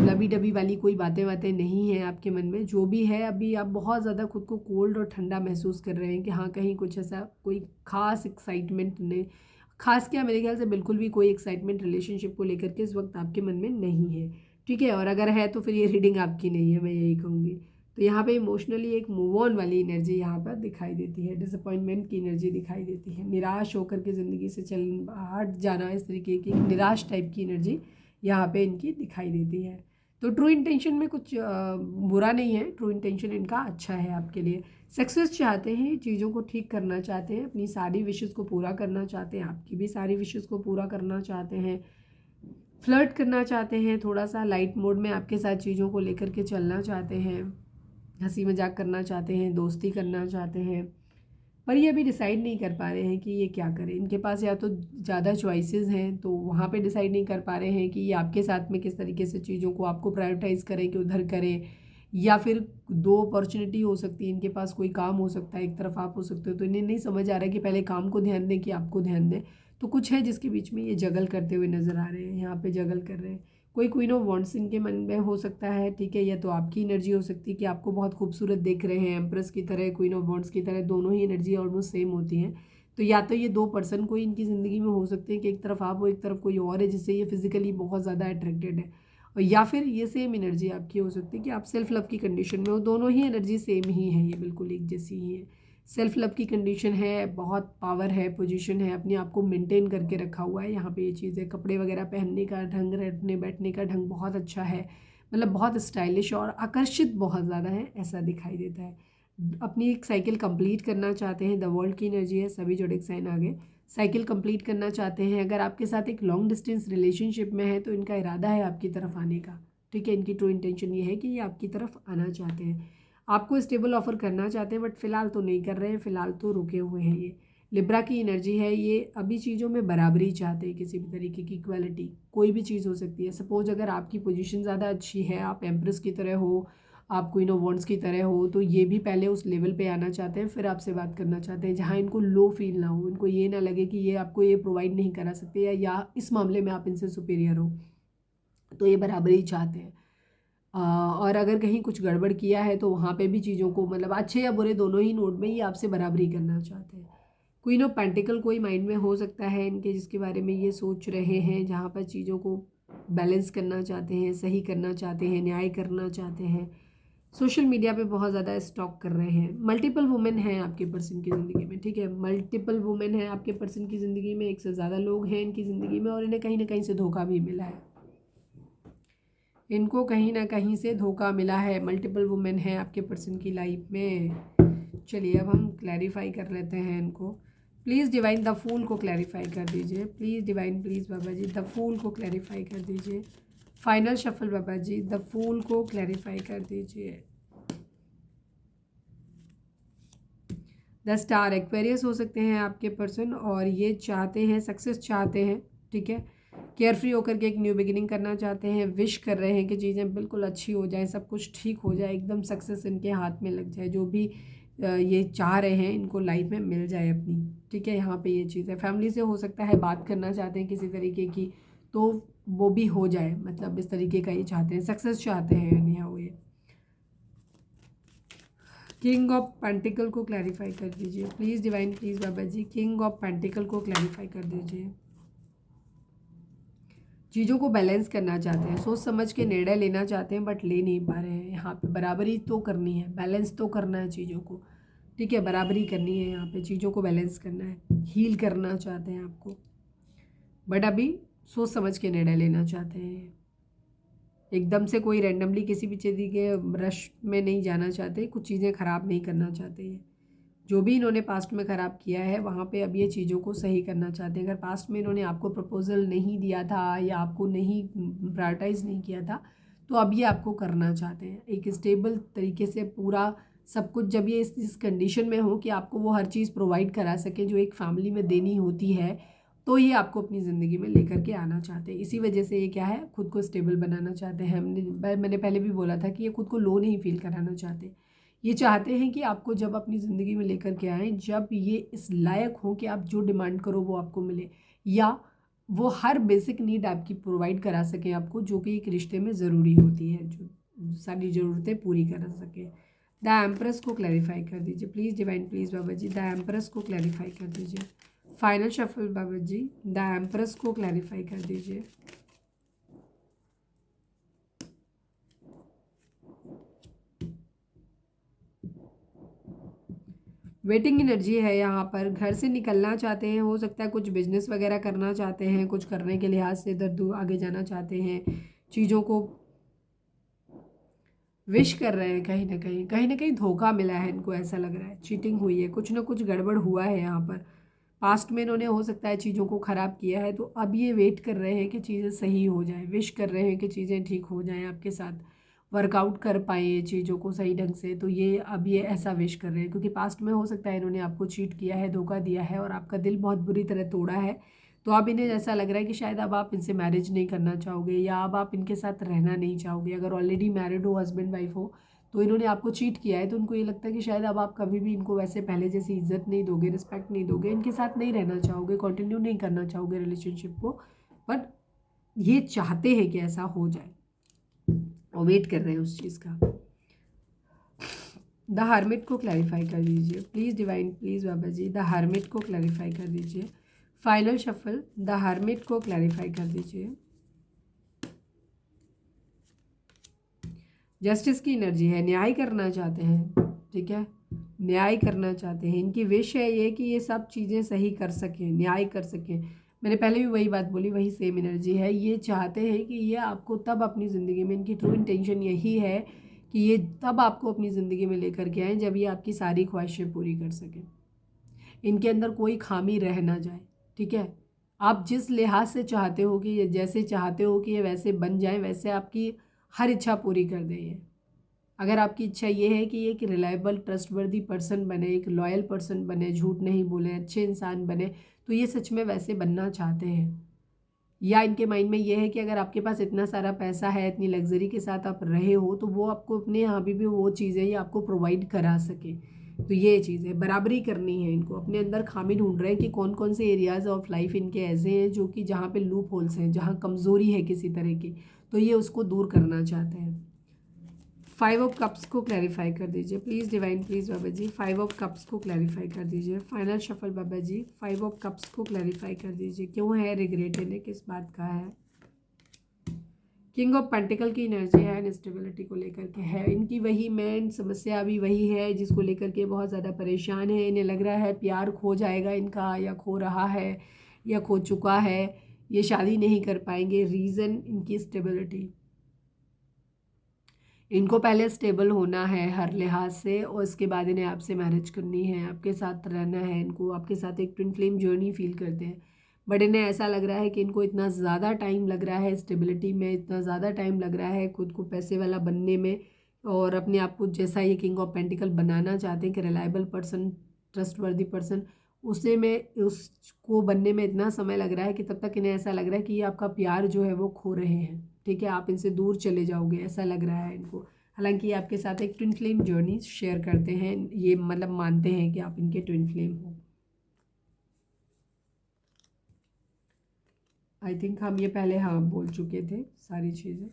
[SPEAKER 1] लबी डबी वाली कोई बातें बातें नहीं हैं आपके मन में। जो भी है अभी आप बहुत ज़्यादा खुद को कोल्ड और ठंडा महसूस कर रहे हैं कि हाँ, कहीं कुछ ऐसा कोई ख़ास एक्साइटमेंट नहीं, खास क्या, मेरे ख्याल से बिल्कुल भी कोई एक्साइटमेंट रिलेशनशिप को लेकर के इस वक्त आपके मन में नहीं है, ठीक है? और अगर है तो फिर ये रीडिंग आपकी नहीं है, मैं यही कहूँगी। तो यहाँ पे इमोशनली एक मूव ऑन वाली एनर्जी यहाँ पर दिखाई देती है, डिसअपॉइंटमेंट की एनर्जी दिखाई देती है, निराश होकर के ज़िंदगी से चल हट जाना, इस तरीके की निराश टाइप की एनर्जी यहाँ पे इनकी दिखाई देती है। तो ट्रू इंटेंशन में कुछ बुरा नहीं है, ट्रू इंटेंशन इनका अच्छा है आपके लिए। सक्सेस चाहते हैं, चीज़ों को ठीक करना चाहते हैं, अपनी सारी विशेज़ को पूरा करना चाहते हैं, आपकी भी सारी विशेज़ को पूरा करना चाहते हैं, फ्लर्ट करना चाहते हैं, थोड़ा सा लाइट मोड में आपके साथ चीज़ों को लेकर के चलना चाहते हैं, हंसी मजाक करना चाहते हैं, दोस्ती करना चाहते हैं, पर ये अभी डिसाइड नहीं कर पा रहे हैं कि ये क्या करें। इनके पास या तो ज़्यादा चॉइसेस हैं तो वहाँ पे डिसाइड नहीं कर पा रहे हैं कि ये आपके साथ में किस तरीके से चीज़ों को आपको प्रायोरिटाइज़ करें कि उधर करें, या फिर दो अपॉर्चुनिटी हो सकती है इनके पास, कोई काम हो सकता है, एक तरफ आप हो सकते हो, तो इन्हें नहीं समझ आ रहा है कि पहले काम को ध्यान दें कि आपको ध्यान दें। तो कुछ है जिसके बीच में ये जगल करते हुए नज़र आ रहे हैं, यहाँ पे जगल कर रहे हैं। कोई क्वीन ऑफ वांड्स इनके मन में हो सकता है, ठीक है? या तो आपकी एनर्जी हो सकती है कि आपको बहुत खूबसूरत देख रहे हैं, एम्प्रेस की तरह, क्वीन ऑफ वांड्स की तरह, दोनों ही एनर्जी ऑलमोस्ट सेम होती हैं। तो या तो ये दो पर्सन कोई इनकी ज़िंदगी में हो सकते हैं कि एक तरफ आप हो, एक तरफ कोई और है जिससे ये फिजिकली बहुत ज़्यादा अट्रैक्टेड है, और या फिर ये सेम एनर्जी आपकी हो सकती है कि आप सेल्फ लव की कंडीशन में हो। दोनों ही एनर्जी सेम ही है, ये बिल्कुल एक जैसी ही है। सेल्फ लव की कंडीशन है, बहुत पावर है, पोजीशन है, अपने आप को मेंटेन करके रखा हुआ है। यहाँ पे ये चीज़ है, कपड़े वगैरह पहनने का ढंग, बैठने बैठने का ढंग बहुत अच्छा है, मतलब बहुत स्टाइलिश और आकर्षित बहुत ज़्यादा है, ऐसा दिखाई देता है। अपनी एक साइकिल कंप्लीट करना चाहते हैं। द वर्ल्ड की एनर्जी है, सभी जोडिक साइन आगे साइकिल कंप्लीट करना चाहते हैं। अगर आपके साथ एक लॉन्ग डिस्टेंस रिलेशनशिप में है तो इनका इरादा है आपकी तरफ आने का, ठीक है। इनकी ट्रू इंटेंशन ये है कि ये आपकी तरफ आना चाहते हैं, आपको स्टेबल ऑफर करना चाहते हैं, बट फिलहाल तो नहीं कर रहे हैं, फिलहाल तो रुके हुए हैं। ये लिब्रा की एनर्जी है, ये अभी चीज़ों में बराबरी चाहते हैं, किसी भी तरीके की इक्वालिटी, कोई भी चीज़ हो सकती है। सपोज अगर आपकी पोजीशन ज़्यादा अच्छी है, आप एम्प्रेस की तरह हो, आप क्वीन ऑफ वॉन्ड्स की तरह हो, तो ये भी पहले उस लेवल पे आना चाहते हैं, फिर आपसे बात करना चाहते हैं जहाँ इनको लो फील ना हो, इनको ये ना लगे कि ये आपको ये प्रोवाइड नहीं करा सकते या इस मामले में आप इनसे सुपीरियर हो, तो ये बराबरी चाहते हैं। और अगर कहीं कुछ गड़बड़ किया है तो वहाँ पे भी चीज़ों को मतलब अच्छे या बुरे दोनों ही नोट में ये आपसे बराबरी करना चाहते हैं। क्वीन ऑफ पेंटिकल कोई माइंड में हो सकता है इनके, जिसके बारे में ये सोच रहे हैं, जहाँ पर चीज़ों को बैलेंस करना चाहते हैं, सही करना चाहते हैं, न्याय करना चाहते हैं। सोशल मीडिया पे बहुत ज़्यादा स्टॉक कर रहे हैं। मल्टीपल वुमेन हैं आपके पर्सन की ज़िंदगी में, ठीक है। मल्टीपल वुमेन है आपके पर्सन की ज़िंदगी में, एक से ज़्यादा लोग हैं इनकी ज़िंदगी में, और इन्हें कहीं ना कहीं से धोखा भी मिला है। इनको कहीं ना कहीं से धोखा मिला है। मल्टीपल वुमेन है आपके पर्सन की लाइफ में। चलिए अब हम क्लैरिफाई कर लेते हैं इनको। प्लीज़ डिवाइन द फूल को क्लैरिफाई कर दीजिए। प्लीज़ डिवाइन, प्लीज़ बाबा जी द फूल को क्लैरिफाई कर दीजिए। फाइनल शफल बाबा जी, द फूल को क्लैरिफाई कर दीजिए। द स्टार, एक्वेरियस हो सकते हैं आपके पर्सन, और ये चाहते हैं सक्सेस चाहते हैं, ठीक है। केयर फ्री होकर के एक न्यू बिगिनिंग करना चाहते हैं, विश कर रहे हैं कि चीज़ें बिल्कुल अच्छी हो जाए, सब कुछ ठीक हो जाए, एकदम सक्सेस इनके हाथ में लग जाए, जो भी ये चाह रहे हैं इनको लाइफ में मिल जाए अपनी, ठीक है। यहाँ पे ये चीज़ है। फैमिली से हो सकता है बात करना चाहते हैं किसी तरीके की, तो वो भी हो जाए, मतलब इस तरीके का ये चाहते हैं, सक्सेस चाहते हैं यहाँ हुए। किंग ऑफ पेंटिकल को क्लैरिफाई कर दीजिए प्लीज़ डिवाइन, प्लीज़ बाबा जी। किंग ऑफ पेंटिकल को क्लैरिफाई कर दीजिए। चीज़ों को बैलेंस करना चाहते हैं, सोच समझ के निर्णय लेना चाहते हैं, बट ले नहीं पा रहे हैं। यहाँ पे बराबरी तो करनी है, बैलेंस तो करना है चीज़ों को, ठीक है। बराबरी करनी है, यहाँ पे चीज़ों को बैलेंस करना है, हील करना चाहते हैं आपको, बट अभी सोच समझ के निर्णय लेना चाहते हैं। एकदम से कोई रैंडमली किसी भी चीज़ के रश में नहीं जाना चाहते, कुछ चीज़ें ख़राब नहीं करना चाहते हैं। जो भी इन्होंने पास्ट में ख़राब किया है वहाँ पे अब ये चीज़ों को सही करना चाहते हैं। अगर पास्ट में इन्होंने आपको प्रपोजल नहीं दिया था या आपको नहीं प्रायोरिटाइज़ नहीं किया था, तो अब ये आपको करना चाहते हैं एक स्टेबल तरीके से पूरा सब कुछ। जब ये इस कंडीशन में हो कि आपको वो हर चीज़ प्रोवाइड करा सके जो एक फैमिली में देनी होती है, तो ये आपको अपनी ज़िंदगी में लेकर के आना चाहते हैं। इसी वजह से ये क्या है, खुद को स्टेबल बनाना चाहते हैं। मैंने पहले भी बोला था कि ये खुद को लो नहीं फील कराना चाहते। ये चाहते हैं कि आपको जब अपनी ज़िंदगी में लेकर के आएँ, जब ये इस लायक हो कि आप जो डिमांड करो वो आपको मिले, या वो हर बेसिक नीड आपकी प्रोवाइड करा सकें आपको, जो कि एक रिश्ते में ज़रूरी होती है, जो सारी ज़रूरतें पूरी करा सकें। द एम्प्रेस को क्लैरिफाई कर दीजिए प्लीज़ डिवाइन, प्लीज़ बाबा जी। द एम्प्रेस को क्लैरिफाई कर दीजिए। फाइनल शफल बाबा जी, द एम्प्रेस को क्लैरिफाई कर दीजिए। वेटिंग एनर्जी है यहाँ पर, घर से निकलना चाहते हैं, हो सकता है कुछ बिजनेस वगैरह करना चाहते हैं, कुछ करने के लिहाज से इधर दूर आगे जाना चाहते हैं, चीज़ों को विश कर रहे हैं। कहीं ना कहीं धोखा मिला है इनको, ऐसा लग रहा है चीटिंग हुई है, कुछ ना कुछ गड़बड़ हुआ है यहाँ पर। पास्ट में इन्होंने हो सकता है चीज़ों को ख़राब किया है, तो अब ये वेट कर रहे हैं कि चीज़ें सही हो जाए, विश कर रहे हैं कि चीज़ें ठीक हो जाएं, आपके साथ वर्कआउट कर पाए चीज़ों को सही ढंग से। तो ये अब ये ऐसा विश कर रहे हैं, क्योंकि पास्ट में हो सकता है इन्होंने आपको चीट किया है, धोखा दिया है, और आपका दिल बहुत बुरी तरह तोड़ा है। तो अब इन्हें ऐसा लग रहा है कि शायद अब आप इनसे मैरिज नहीं करना चाहोगे, या अब आप इनके साथ रहना नहीं चाहोगे। अगर ऑलरेडी मैरिड हो, हस्बैंड वाइफ हो, तो इन्होंने आपको चीट किया है, तो उनको ये लगता है कि शायद अब आप कभी भी इनको वैसे पहले जैसी इज्जत नहीं दोगे, रिस्पेक्ट नहीं दोगे, इनके साथ नहीं रहना चाहोगे, कंटिन्यू नहीं करना चाहोगे रिलेशनशिप को। बट ये चाहते हैं कि ऐसा हो जाए, और वेट कर रहे हैं उस चीज़ का। द हार्मिट को क्लैरिफाई कर दीजिए प्लीज़ डिवाइन, प्लीज़ बाबा जी। द हार्मिट को क्लैरिफाई कर दीजिए। फाइनल शफल, द हार्मिट को क्लैरिफाई कर दीजिए। जस्टिस की एनर्जी है, न्याय करना चाहते हैं, ठीक है, न्याय करना चाहते हैं। इनकी विश है ये कि ये सब चीज़ें सही कर सकें, न्याय कर सकें। मैंने पहले भी वही बात बोली, वही सेम एनर्जी है। ये चाहते हैं कि ये आपको तब अपनी ज़िंदगी में, इनकी ट्रू इंटेंशन यही है कि ये तब आपको अपनी ज़िंदगी में लेकर के आए जब ये आपकी सारी ख्वाहिशें पूरी कर सकें। इनके अंदर कोई खामी रह ना जाए, ठीक है। आप जिस लिहाज से चाहते हो कि ये जैसे चाहते हो कि ये वैसे बन जाए, वैसे आपकी हर इच्छा पूरी कर दे ये। अगर आपकी इच्छा ये है कि एक रिलायबल ट्रस्टवर्दी पर्सन बने, एक लॉयल पर्सन बने, झूठ नहीं बोले, अच्छे इंसान बने, तो ये सच में वैसे बनना चाहते हैं। या इनके माइंड में ये है कि अगर आपके पास इतना सारा पैसा है, इतनी लग्जरी के साथ आप रहे हो, तो वो आपको अपने यहाँ भी वो चीज़ें ये आपको प्रोवाइड करा सके। तो ये चीज़ है, बराबरी करनी है इनको। अपने अंदर खामी ढूंढ रहे हैं कि कौन कौन से एरियाज़ ऑफ लाइफ इनके ऐसे हैं जो कि जहाँ पे लूप होल्स हैं, जहाँ कमज़ोरी है किसी तरह की, तो ये उसको दूर करना चाहते हैं। 5 ऑफ कप्स को क्लैरिफाई कर दीजिए प्लीज़ डिवाइन, प्लीज़ बाबा जी। 5 ऑफ कप्स को क्लैरिफाई कर दीजिए। फाइनल शफल बाबा जी, 5 ऑफ कप्स को क्लैरिफाई कर दीजिए। क्यों है रिग्रेट, इन्हें किस बात का है। किंग ऑफ पेंटिकल की एनर्जी है, इंस्टेबिलिटी को लेकर के है। इनकी वही मेन समस्या भी वही है जिसको लेकर के बहुत ज़्यादा परेशान है। इन्हें लग रहा है प्यार खो जाएगा इनका, या खो रहा है, या खो चुका है। ये शादी नहीं कर पाएंगे। रीज़न इनकी स्टेबिलिटी। इनको पहले स्टेबल होना है हर लिहाज से, और इसके बाद इन्हें आपसे मैरिज करनी है, आपके साथ रहना है इनको, आपके साथ एक ट्विन फ्लेम जर्नी फील करते हैं। बट इन्हें ऐसा लग रहा है कि इनको इतना ज़्यादा टाइम लग रहा है स्टेबिलिटी में, इतना ज़्यादा टाइम लग रहा है खुद को पैसे वाला बनने में, और अपने आप को जैसा ये किंग ऑफ पेंटिकल बनाना चाहते हैं कि रिलायबल पर्सन, ट्रस्टवर्दी पर्सन, उसे में उसको बनने में इतना समय लग रहा है कि तब तक इन्हें ऐसा लग रहा है कि ये आपका प्यार जो है वो खो रहे हैं, ठीक है। आप इनसे दूर चले जाओगे ऐसा लग रहा है इनको। हालांकि ये आपके साथ एक ट्विन फ्लेम जर्नी शेयर करते हैं, ये मतलब मानते हैं कि आप इनके ट्विन फ्लेम हो। आई थिंक हम ये पहले हाँ बोल चुके थे सारी चीज़ें।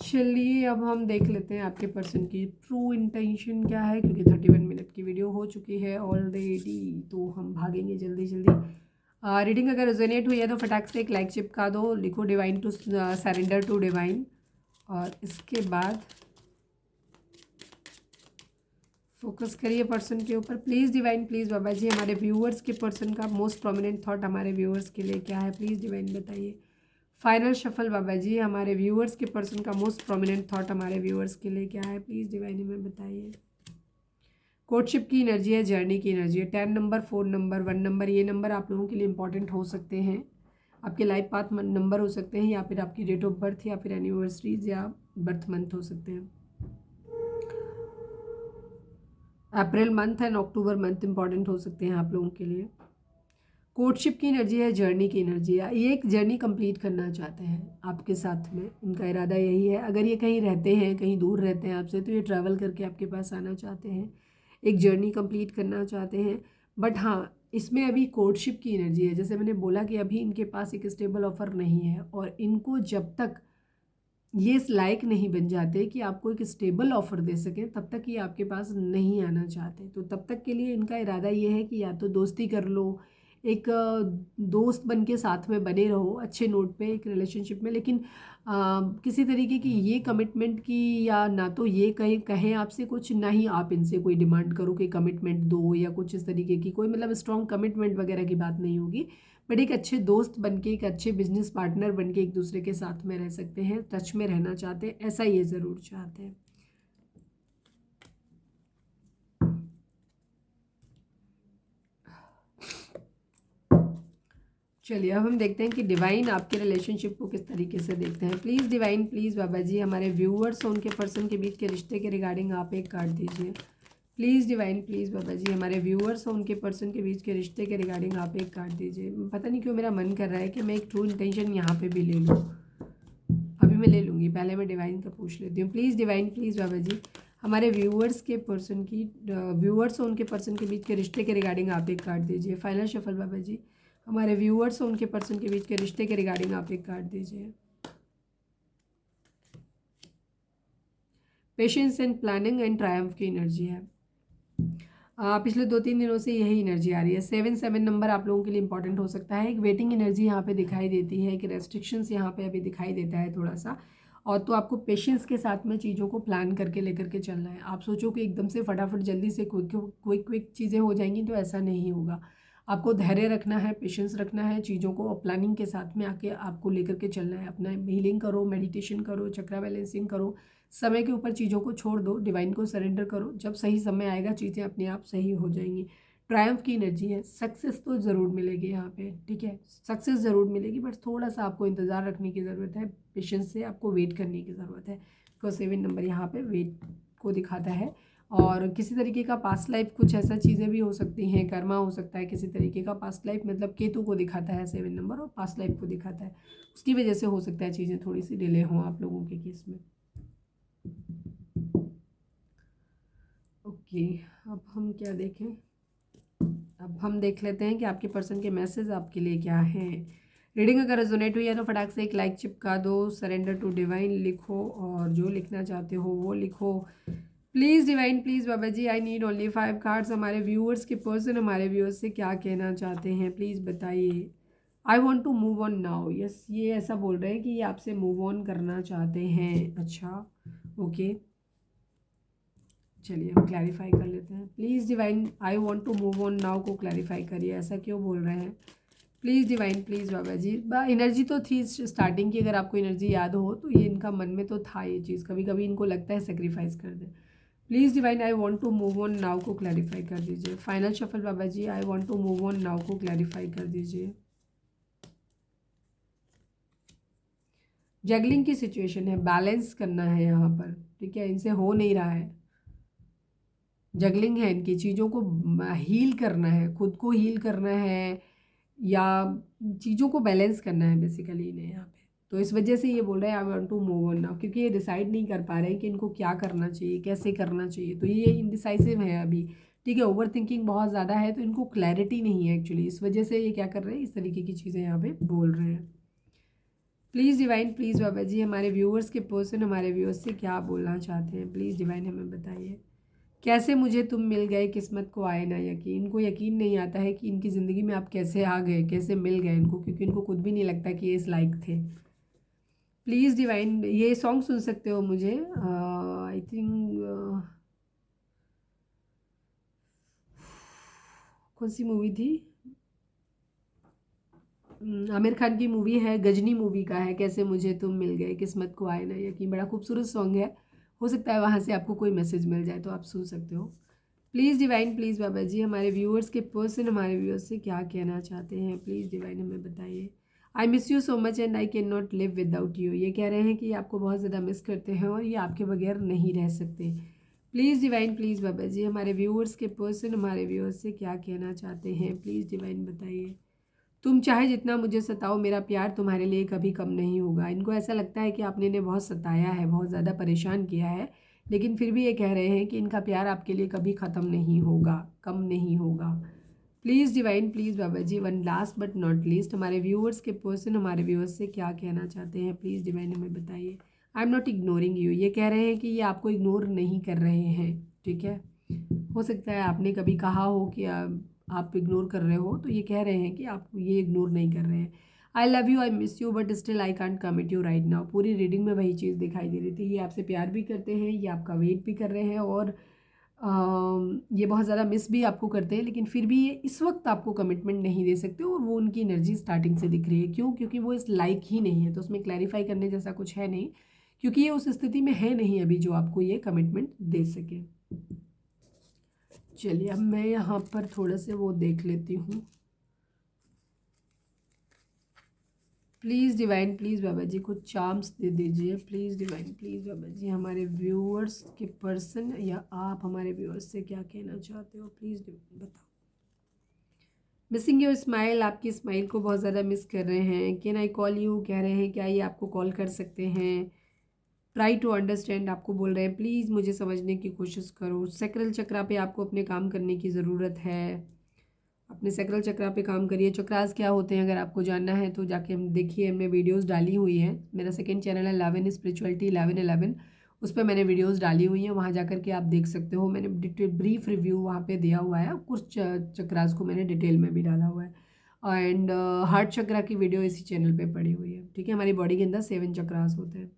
[SPEAKER 1] चलिए अब हम देख लेते हैं आपके पर्सन की ट्रू इंटेंशन क्या है, क्योंकि 31 मिनट की वीडियो हो चुकी है ऑलरेडी, तो हम भागेंगे जल्दी जल्दी। रीडिंग अगर रेजोनेट हुई है तो फटाक से एक लाइक चिपका दो, लिखो divine to surrender to divine, और इसके बाद फोकस करिए पर्सन के ऊपर प्लीज़ डिवाइन, प्लीज़ बाबा जी। हमारे व्यूअर्स के पर्सन का मोस्ट प्रोमिनेंट थॉट हमारे व्यूअर्स के लिए क्या है, प्लीज़ डिवाइन बताइए। फाइनल शफल बाबा जी, हमारे व्यूअर्स के पर्सन का मोस्ट प्रोमिनेंट थॉट हमारे व्यूअर्स के लिए क्या है, प्लीज़ डिवाइन हमें बताइए। कोर्टशिप की एनर्जी है, जर्नी की एनर्जी है। 10 नंबर, 4 नंबर, 1 नंबर, ये नंबर आप लोगों के लिए इंपॉर्टेंट हो सकते हैं। आपके लाइफ पाथ नंबर हो सकते हैं, या फिर आपकी डेट ऑफ बर्थ, या फिर एनिवर्सरीज, या बर्थ मंथ हो सकते हैं। April month and October month important हो सकते हैं आप लोगों के लिए। कोर्टशिप की एनर्जी है, जर्नी की एनर्जी है। ये एक जर्नी कंप्लीट करना चाहते हैं आपके साथ में, इनका इरादा यही है। अगर ये कहीं रहते हैं, कहीं दूर रहते हैं आपसे, तो ये ट्रैवल करके आपके पास आना चाहते हैं, एक जर्नी कंप्लीट करना चाहते हैं। बट हाँ, इसमें अभी कोर्टशिप की एनर्जी है। जैसे मैंने बोला कि अभी इनके पास एक स्टेबल ऑफर नहीं है, और इनको जब तक ये इस लायक नहीं बन जाते कि आपको एक स्टेबल ऑफर दे सकें, तब तक ये आपके पास नहीं आना चाहते। तो तब तक के लिए इनका इरादा ये है कि या तो दोस्ती कर लो, एक दोस्त बन के साथ में बने रहो अच्छे नोट पे एक रिलेशनशिप में, लेकिन किसी तरीके की ये कमिटमेंट की, या ना तो ये कहें आपसे कुछ, ना ही आप इनसे कोई डिमांड करो कि कमिटमेंट दो, या कुछ इस तरीके की कोई मतलब स्ट्रॉन्ग कमिटमेंट वगैरह की बात नहीं होगी। बट एक अच्छे दोस्त बनके, एक अच्छे बिजनेस पार्टनर बनके एक दूसरे के साथ में रह सकते हैं, टच में रहना चाहते हैं, ऐसा ये ज़रूर चाहते हैं। चलिए अब हम देखते हैं कि डिवाइन आपके रिलेशनशिप को किस तरीके से देखते हैं। प्लीज़ डिवाइन, प्लीज़ बाबा जी, हमारे व्यूअर्स और उनके पर्सन के बीच के रिश्ते के रिगार्डिंग आप एक कार्ड दीजिए। प्लीज़ डिवाइन, प्लीज़ बाबा जी, हमारे व्यूअर्स और उनके पर्सन के बीच के रिश्ते के रिगार्डिंग आप एक कार्ड दीजिए। पता नहीं क्यों मेरा मन कर रहा है कि मैं एक ट्रू इंटेंशन यहाँ पे भी ले लूँ। अभी मैं ले लूँगी, पहले मैं डिवाइन का पूछ लेती हूँ। प्लीज़ डिवाइन, प्लीज़ बाबा जी, हमारे व्यूअर्स के पर्सन की व्यूअर्स और उनके पर्सन के बीच के रिश्ते के रिगार्डिंग आप एक कार्ड दीजिए। फाइनल शफल बाबा जी, हमारे व्यूअर्स और उनके पर्सन के बीच के रिश्ते के रिगार्डिंग आप एक कार्ड दीजिए। Patience and planning and Triumph की एनर्जी है। पिछले 2-3 दिनों से यही एनर्जी आ रही है। 7 नंबर आप लोगों के लिए इंपॉर्टेंट हो सकता है। एक वेटिंग एनर्जी यहाँ पे दिखाई देती है, एक रेस्ट्रिक्शंस यहाँ पे अभी दिखाई देता है थोड़ा सा, और तो आपको पेशेंस के साथ में चीज़ों को प्लान करके लेकर के चलना है। आप सोचो कि एकदम से फटाफट जल्दी से क्विक क्विक चीज़ें हो जाएंगी, तो ऐसा नहीं होगा। आपको धैर्य रखना है, पेशेंस रखना है, चीज़ों को प्लानिंग के साथ में आके आपको लेकर के चलना है। अपना हीलिंग करो, मेडिटेशन करो, चक्रा बैलेंसिंग करो, समय के ऊपर चीज़ों को छोड़ दो, डिवाइन को सरेंडर करो। जब सही समय आएगा चीज़ें अपने आप सही हो जाएंगी। ट्रायम्फ की एनर्जी है, सक्सेस तो ज़रूर मिलेगी यहाँ पे, ठीक है, सक्सेस ज़रूर मिलेगी, बट थोड़ा सा आपको इंतज़ार रखने की ज़रूरत है, पेशेंस से आपको वेट करने की ज़रूरत है। बिकॉज 7 नंबर यहाँ पे वेट को दिखाता है। और किसी तरीके का पास्ट लाइफ, कुछ ऐसा चीज़ें भी हो सकती हैं, कर्मा हो सकता है किसी तरीके का पास्ट लाइफ, मतलब केतु को दिखाता है 7 नंबर और पास्ट लाइफ को दिखाता है, उसकी वजह से हो सकता है चीज़ें थोड़ी सी डिले हों आप लोगों के केस में। ओके, अब हम क्या देखें, अब हम देख लेते हैं कि आपके पर्सन के मैसेज आपके लिए क्या हैं। रीडिंग अगर रेजोनेट हुई है तो फटाक से एक लाइक चिपका दो, सरेंडर टू डिवाइन लिखो और जो लिखना चाहते हो वो लिखो। Please divine, please Baba ji, I need only 5 cards. हमारे व्यूअर्स के पर्सन हमारे व्यूअर्स से क्या कहना चाहते हैं, प्लीज़ बताइए। I want to move on now, yes, ये ऐसा बोल रहे हैं कि ये आपसे मूव ऑन करना चाहते हैं। अच्छा, ओके, चलिए हम क्लैरिफाई कर लेते हैं। Please divine, I want to move on now को क्लैरिफाई करिए, ऐसा क्यों बोल रहे हैं। प्लीज़ डिवाइन, प्लीज़ बाबा जी। एनर्जी तो थी स्टार्टिंग की, अगर आपको एनर्जी याद हो तो ये इनका मन में तो था ये चीज़, कभी कभी इनको लगता है सेक्रीफाइस कर दें। Please divine, I want to move on now को क्लैरिफाई कर दीजिए। Final shuffle Baba ji, I want to move on now को क्लैरिफाई कर दीजिए। जगलिंग की सिचुएशन है, बैलेंस करना है यहाँ पर, ठीक है, इनसे हो नहीं रहा है, जगलिंग है इनकी, चीज़ों को हील करना है, खुद को हील करना है या चीज़ों को बैलेंस करना है बेसिकली इन्हें यहाँ पे। तो इस वजह से ये बोल रहे हैं I want to move on now, क्योंकि ये डिसाइड नहीं कर पा रहे हैं कि इनको क्या करना चाहिए, कैसे करना चाहिए, तो ये इनडिसाइसिव है अभी, ठीक है, ओवर थिंकिंग बहुत ज़्यादा है, तो इनको क्लैरिटी नहीं है एक्चुअली, इस वजह से ये क्या कर रहे हैं, इस तरीके की चीज़ें यहाँ पे बोल रहे हैं। प्लीज़ डिवाइन, प्लीज़ बाबा जी, हमारे व्यूअर्स के पर्सन हमारे व्यूअर्स से क्या बोलना चाहते हैं, प्लीज़ डिवाइन हमें बताइए। कैसे मुझे तुम मिल गए, किस्मत को आए ना यकीन, इनको यकीन नहीं आता है कि इनकी ज़िंदगी में आप कैसे आ गए, कैसे मिल गए इनको, क्योंकि इनको खुद भी नहीं लगता कि ये इस लायक थे। प्लीज़ डिवाइन, ये सॉन्ग सुन सकते हो मुझे, आई थिंक कौन सी मूवी थी, आमिर खान की मूवी है, गजनी मूवी का है, कैसे मुझे तुम मिल गए, किस्मत को आए ना यकीन, बड़ा खूबसूरत सॉन्ग है, हो सकता है वहाँ से आपको कोई मैसेज मिल जाए तो आप सुन सकते हो। प्लीज़ डिवाइन, प्लीज़ बाबा जी, हमारे व्यूअर्स के पर्सन हमारे व्यूअर्स से क्या कहना चाहते हैं, प्लीज़ डिवाइन हमें बताइए। I miss you so much and I can not live without you, ये कह रहे हैं कि आपको बहुत ज़्यादा मिस करते हैं और ये आपके बगैर नहीं रह सकते। प्लीज़ डिवाइन, प्लीज़ बाबा जी, हमारे व्यूअर्स के पर्सन हमारे व्यूअर्स से क्या कहना चाहते हैं, प्लीज़ डिवाइन बताइए। तुम चाहे जितना मुझे सताओ, मेरा प्यार तुम्हारे लिए कभी कम नहीं होगा। इनको ऐसा लगता है कि आपने इन्हें बहुत सताया है, बहुत ज़्यादा परेशान किया है, लेकिन फिर भी ये कह रहे हैं कि इनका प्यार आपके लिए कभी ख़त्म नहीं होगा, कम नहीं होगा। Please divine, please Baba ji, one last but not least, हमारे व्यूअर्स के पर्सन हमारे व्यूअर्स से क्या कहना चाहते हैं, प्लीज़ डिवाइन हमें बताइए। I am not ignoring you, ये कह रहे हैं कि ये आपको इग्नोर नहीं कर रहे हैं, ठीक है, हो सकता है आपने कभी कहा हो कि आप इग्नोर कर रहे हो, तो ये कह रहे हैं कि आप ये इग्नोर नहीं कर रहे हैं। I love you, I miss you, but still I can't commit you right now, पूरी रीडिंग में वही चीज़ दिखाई दे रही थी, ये आपसे प्यार भी करते हैं, ये आपका वेट भी कर रहे हैं और ये बहुत ज़्यादा मिस भी आपको करते हैं, लेकिन फिर भी ये इस वक्त आपको कमिटमेंट नहीं दे सकते और वो उनकी एनर्जी स्टार्टिंग से दिख रही है। क्यों? क्योंकि वो इस लायक ही नहीं है, तो उसमें क्लैरिफाई करने जैसा कुछ है नहीं, क्योंकि ये उस स्थिति में है नहीं अभी जो आपको ये कमिटमेंट दे सके। चलिए अब मैं यहाँ पर थोड़ा से वो देख लेती हूँ। प्लीज़ डिवाइन, प्लीज़ बाबा जी, कुछ चार्म्स दे दीजिए, प्लीज़ डिवाइन, प्लीज़ बाबा जी, हमारे व्यूअर्स के पर्सन या आप हमारे व्यूअर्स से क्या कहना चाहते हो, प्लीज़ बताओ। मिसिंग योर स्माइल, आपकी स्माइल को बहुत ज़्यादा मिस कर रहे हैं। कैन आई कॉल यू, कह रहे हैं क्या ये आपको कॉल कर सकते हैं। ट्राई टू अंडरस्टैंड, आपको बोल रहे हैं प्लीज़ मुझे समझने की कोशिश करो। सैक्रल चक्रा पे आपको अपने काम करने की ज़रूरत है, अपने सैक्रल चक्रा पे काम करिए। चक्रास क्या होते हैं अगर आपको जानना है तो जाके हम देखिए, हमने वीडियोस डाली हुई हैं, मेरा सेकंड चैनल है 11 स्पिरिचुअलिटी 1111, उस पर मैंने वीडियोस डाली हुई हैं, वहाँ जाकर के आप देख सकते हो। मैंने ब्रीफ रिव्यू वहाँ पे दिया हुआ है, कुछ चक्रास को मैंने डिटेल में भी डाला हुआ है एंड हार्ट चक्रा की वीडियो इसी चैनल पे पड़ी हुई है, ठीक है। हमारी बॉडी के अंदर 7 चक्रास होते हैं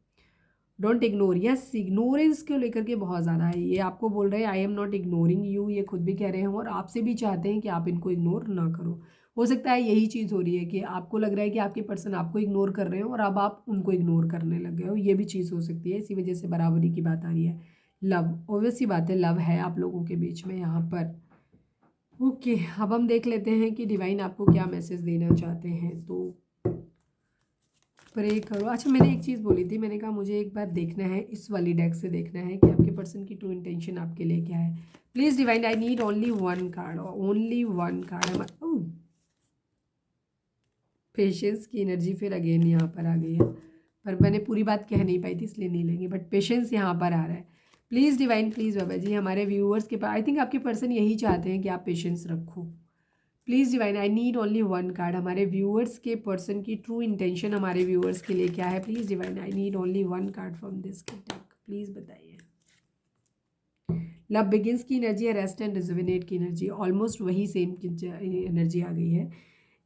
[SPEAKER 1] डोंट इग्नोर, यस इग्नोरेंस को लेकर के बहुत ज़्यादा है। ये आपको बोल रहे हैं आई एम नॉट इग्नोरिंग यू, ये खुद भी कह रहे हैं और आपसे भी चाहते हैं कि आप इनको इग्नोर ना करो। हो सकता है यही चीज़ हो रही है कि आपको लग रहा है कि आपके पर्सन आपको इग्नोर कर रहे हो और अब आप उनको इग्नोर करने लग गए हो, ये भी चीज़ हो सकती है। इसी वजह से बराबरी की बात आ रही है। लव, ऑब्वियस सी बात है, लव है आप लोगों के बीच में यहाँ पर। ओके, अब हम देख लेते हैं कि डिवाइन आपको क्या मैसेज देना चाहते हैं। तो प्रे करो। अच्छा, मैंने एक चीज़ बोली थी, मैंने कहा मुझे एक बार देखना है, इस वाली डेक से देखना है कि आपके पर्सन की ट्रू इंटेंशन आपके लिए क्या है। Please divine, I need only one card, only one card. Patience की एनर्जी फिर अगेन यहाँ पर आ गई है, पर मैंने पूरी बात कह नहीं पाई थी इसलिए नहीं लेंगे, बट पेशेंस यहाँ पर आ रहा है। प्लीज़ डिवाइन, प्लीज़ बाबा जी, हमारे व्यूअर्स के पास आई थिंक आपके पर्सन यही चाहते हैं कि आप पेशेंस रखो। Please divine, I need only one card. हमारे व्यूअर्स के पर्सन की ट्रू इंटेंशन हमारे व्यूअर्स के लिए क्या है। Please divine, I need only one card from this deck, please बताइए। लव बिगिंस की एनर्जी है, रेस्ट एंड रिजुविनेट की एनर्जी, ऑलमोस्ट वही सेम एनर्जी आ गई है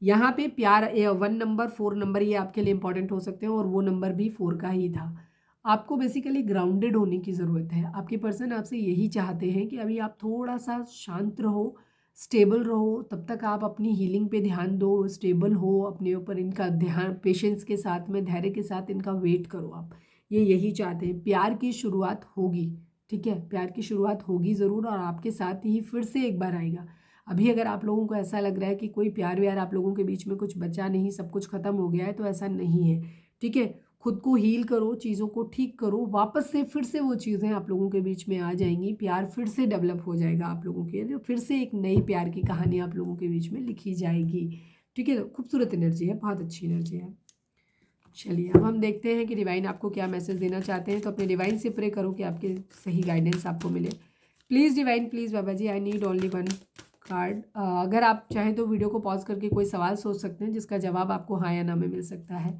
[SPEAKER 1] यहाँ पे। प्यार 1 नंबर 4 नंबर ये आपके लिए इंपॉर्टेंट हो सकते हैं और वो नंबर भी 4 का ही था। आपको बेसिकली ग्राउंडेड होने की ज़रूरत है। आपके पर्सन आपसे यही चाहते हैं कि अभी आप थोड़ा सा शांत रहो, स्टेबल रहो, तब तक आप अपनी हीलिंग पे ध्यान दो, स्टेबल हो अपने ऊपर, इनका ध्यान पेशेंस के साथ में, धैर्य के साथ इनका वेट करो आप। ये यही चाहते हैं। प्यार की शुरुआत होगी, ठीक है, प्यार की शुरुआत होगी ज़रूर और आपके साथ ही फिर से एक बार आएगा। अभी अगर आप लोगों को ऐसा लग रहा है कि कोई प्यार व्यार आप लोगों के बीच में कुछ बचा नहीं, सब कुछ ख़त्म हो गया है, तो ऐसा नहीं है, ठीक है। खुद को हील करो, चीज़ों को ठीक करो, वापस से फिर से वो चीज़ें आप लोगों के बीच में आ जाएंगी, प्यार फिर से डेवलप हो जाएगा आप लोगों के लिए, फिर से एक नई प्यार की कहानी आप लोगों के बीच में लिखी जाएगी, ठीक है। खूबसूरत एनर्जी है, बहुत अच्छी एनर्जी है। चलिए अब हम देखते हैं कि डिवाइन आपको क्या मैसेज देना चाहते हैं। तो अपने डिवाइन से प्रे करो कि आपके सही गाइडेंस आपको मिले। Please divine, please Baba ji, I need only one card. अगर आप चाहें तो वीडियो को पॉज करके कोई सवाल सोच सकते हैं जिसका जवाब आपको हाँ या ना में मिल सकता है।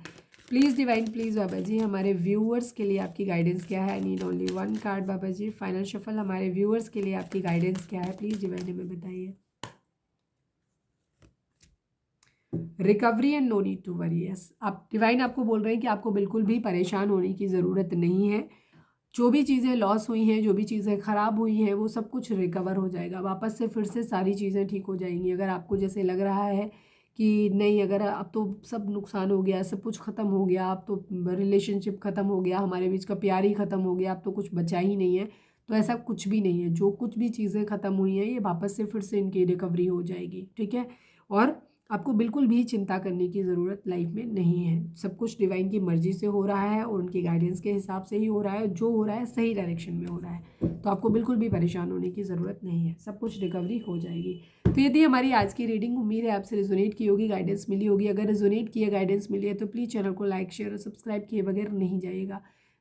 [SPEAKER 1] प्लीज़ डिवाइन, प्लीज़ बाबा जी, हमारे व्यूअर्स के लिए आपकी गाइडेंस क्या है। I need only one card Baba ji. Final shuffle, हमारे व्यूअर्स के लिए आपकी गाइडेंस क्या है, प्लीज़ डिवाइन हमें बताइए। Recovery and no need to worry, yes, आप डिवाइन आपको बोल रहे हैं कि आपको बिल्कुल भी परेशान होने की ज़रूरत नहीं है। जो भी चीज़ें लॉस हुई हैं, जो भी चीज़ें ख़राब हुई हैं, वो सब कुछ रिकवर हो जाएगा, वापस से फिर से सारी चीज़ें ठीक हो जाएंगी। अगर आपको जैसे लग रहा है कि नहीं, अगर अब तो सब नुकसान हो गया, सब कुछ ख़त्म हो गया, अब तो रिलेशनशिप ख़त्म हो गया, हमारे बीच का प्यार ही ख़त्म हो गया, अब तो कुछ बचा ही नहीं है, तो ऐसा कुछ भी नहीं है। जो कुछ भी चीज़ें ख़त्म हुई हैं, ये वापस से फिर से इनकी रिकवरी हो जाएगी, ठीक है। और आपको बिल्कुल भी चिंता करने की ज़रूरत लाइफ में नहीं है। सब कुछ डिवाइन की मर्ज़ी से हो रहा है और उनकी गाइडेंस के हिसाब से ही हो रहा है। जो हो रहा है सही डायरेक्शन में हो रहा है, तो आपको बिल्कुल भी परेशान होने की ज़रूरत नहीं है, सब कुछ रिकवरी हो जाएगी। तो ये थी हमारी आज की रीडिंग। उम्मीद है आपसे रिजोनेट की होगी, गाइडेंस मिली होगी। अगर रिजोनेट किए, गाइडेंस मिली है तो प्लीज़ चैनल को लाइक, शेयर और सब्सक्राइब किए बगैर नहीं जाइएगा।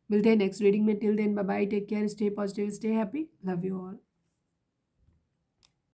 [SPEAKER 1] मिलते हैं नेक्स्ट रीडिंग में। Till then bye bye, take care, stay positive, stay happy, love you all.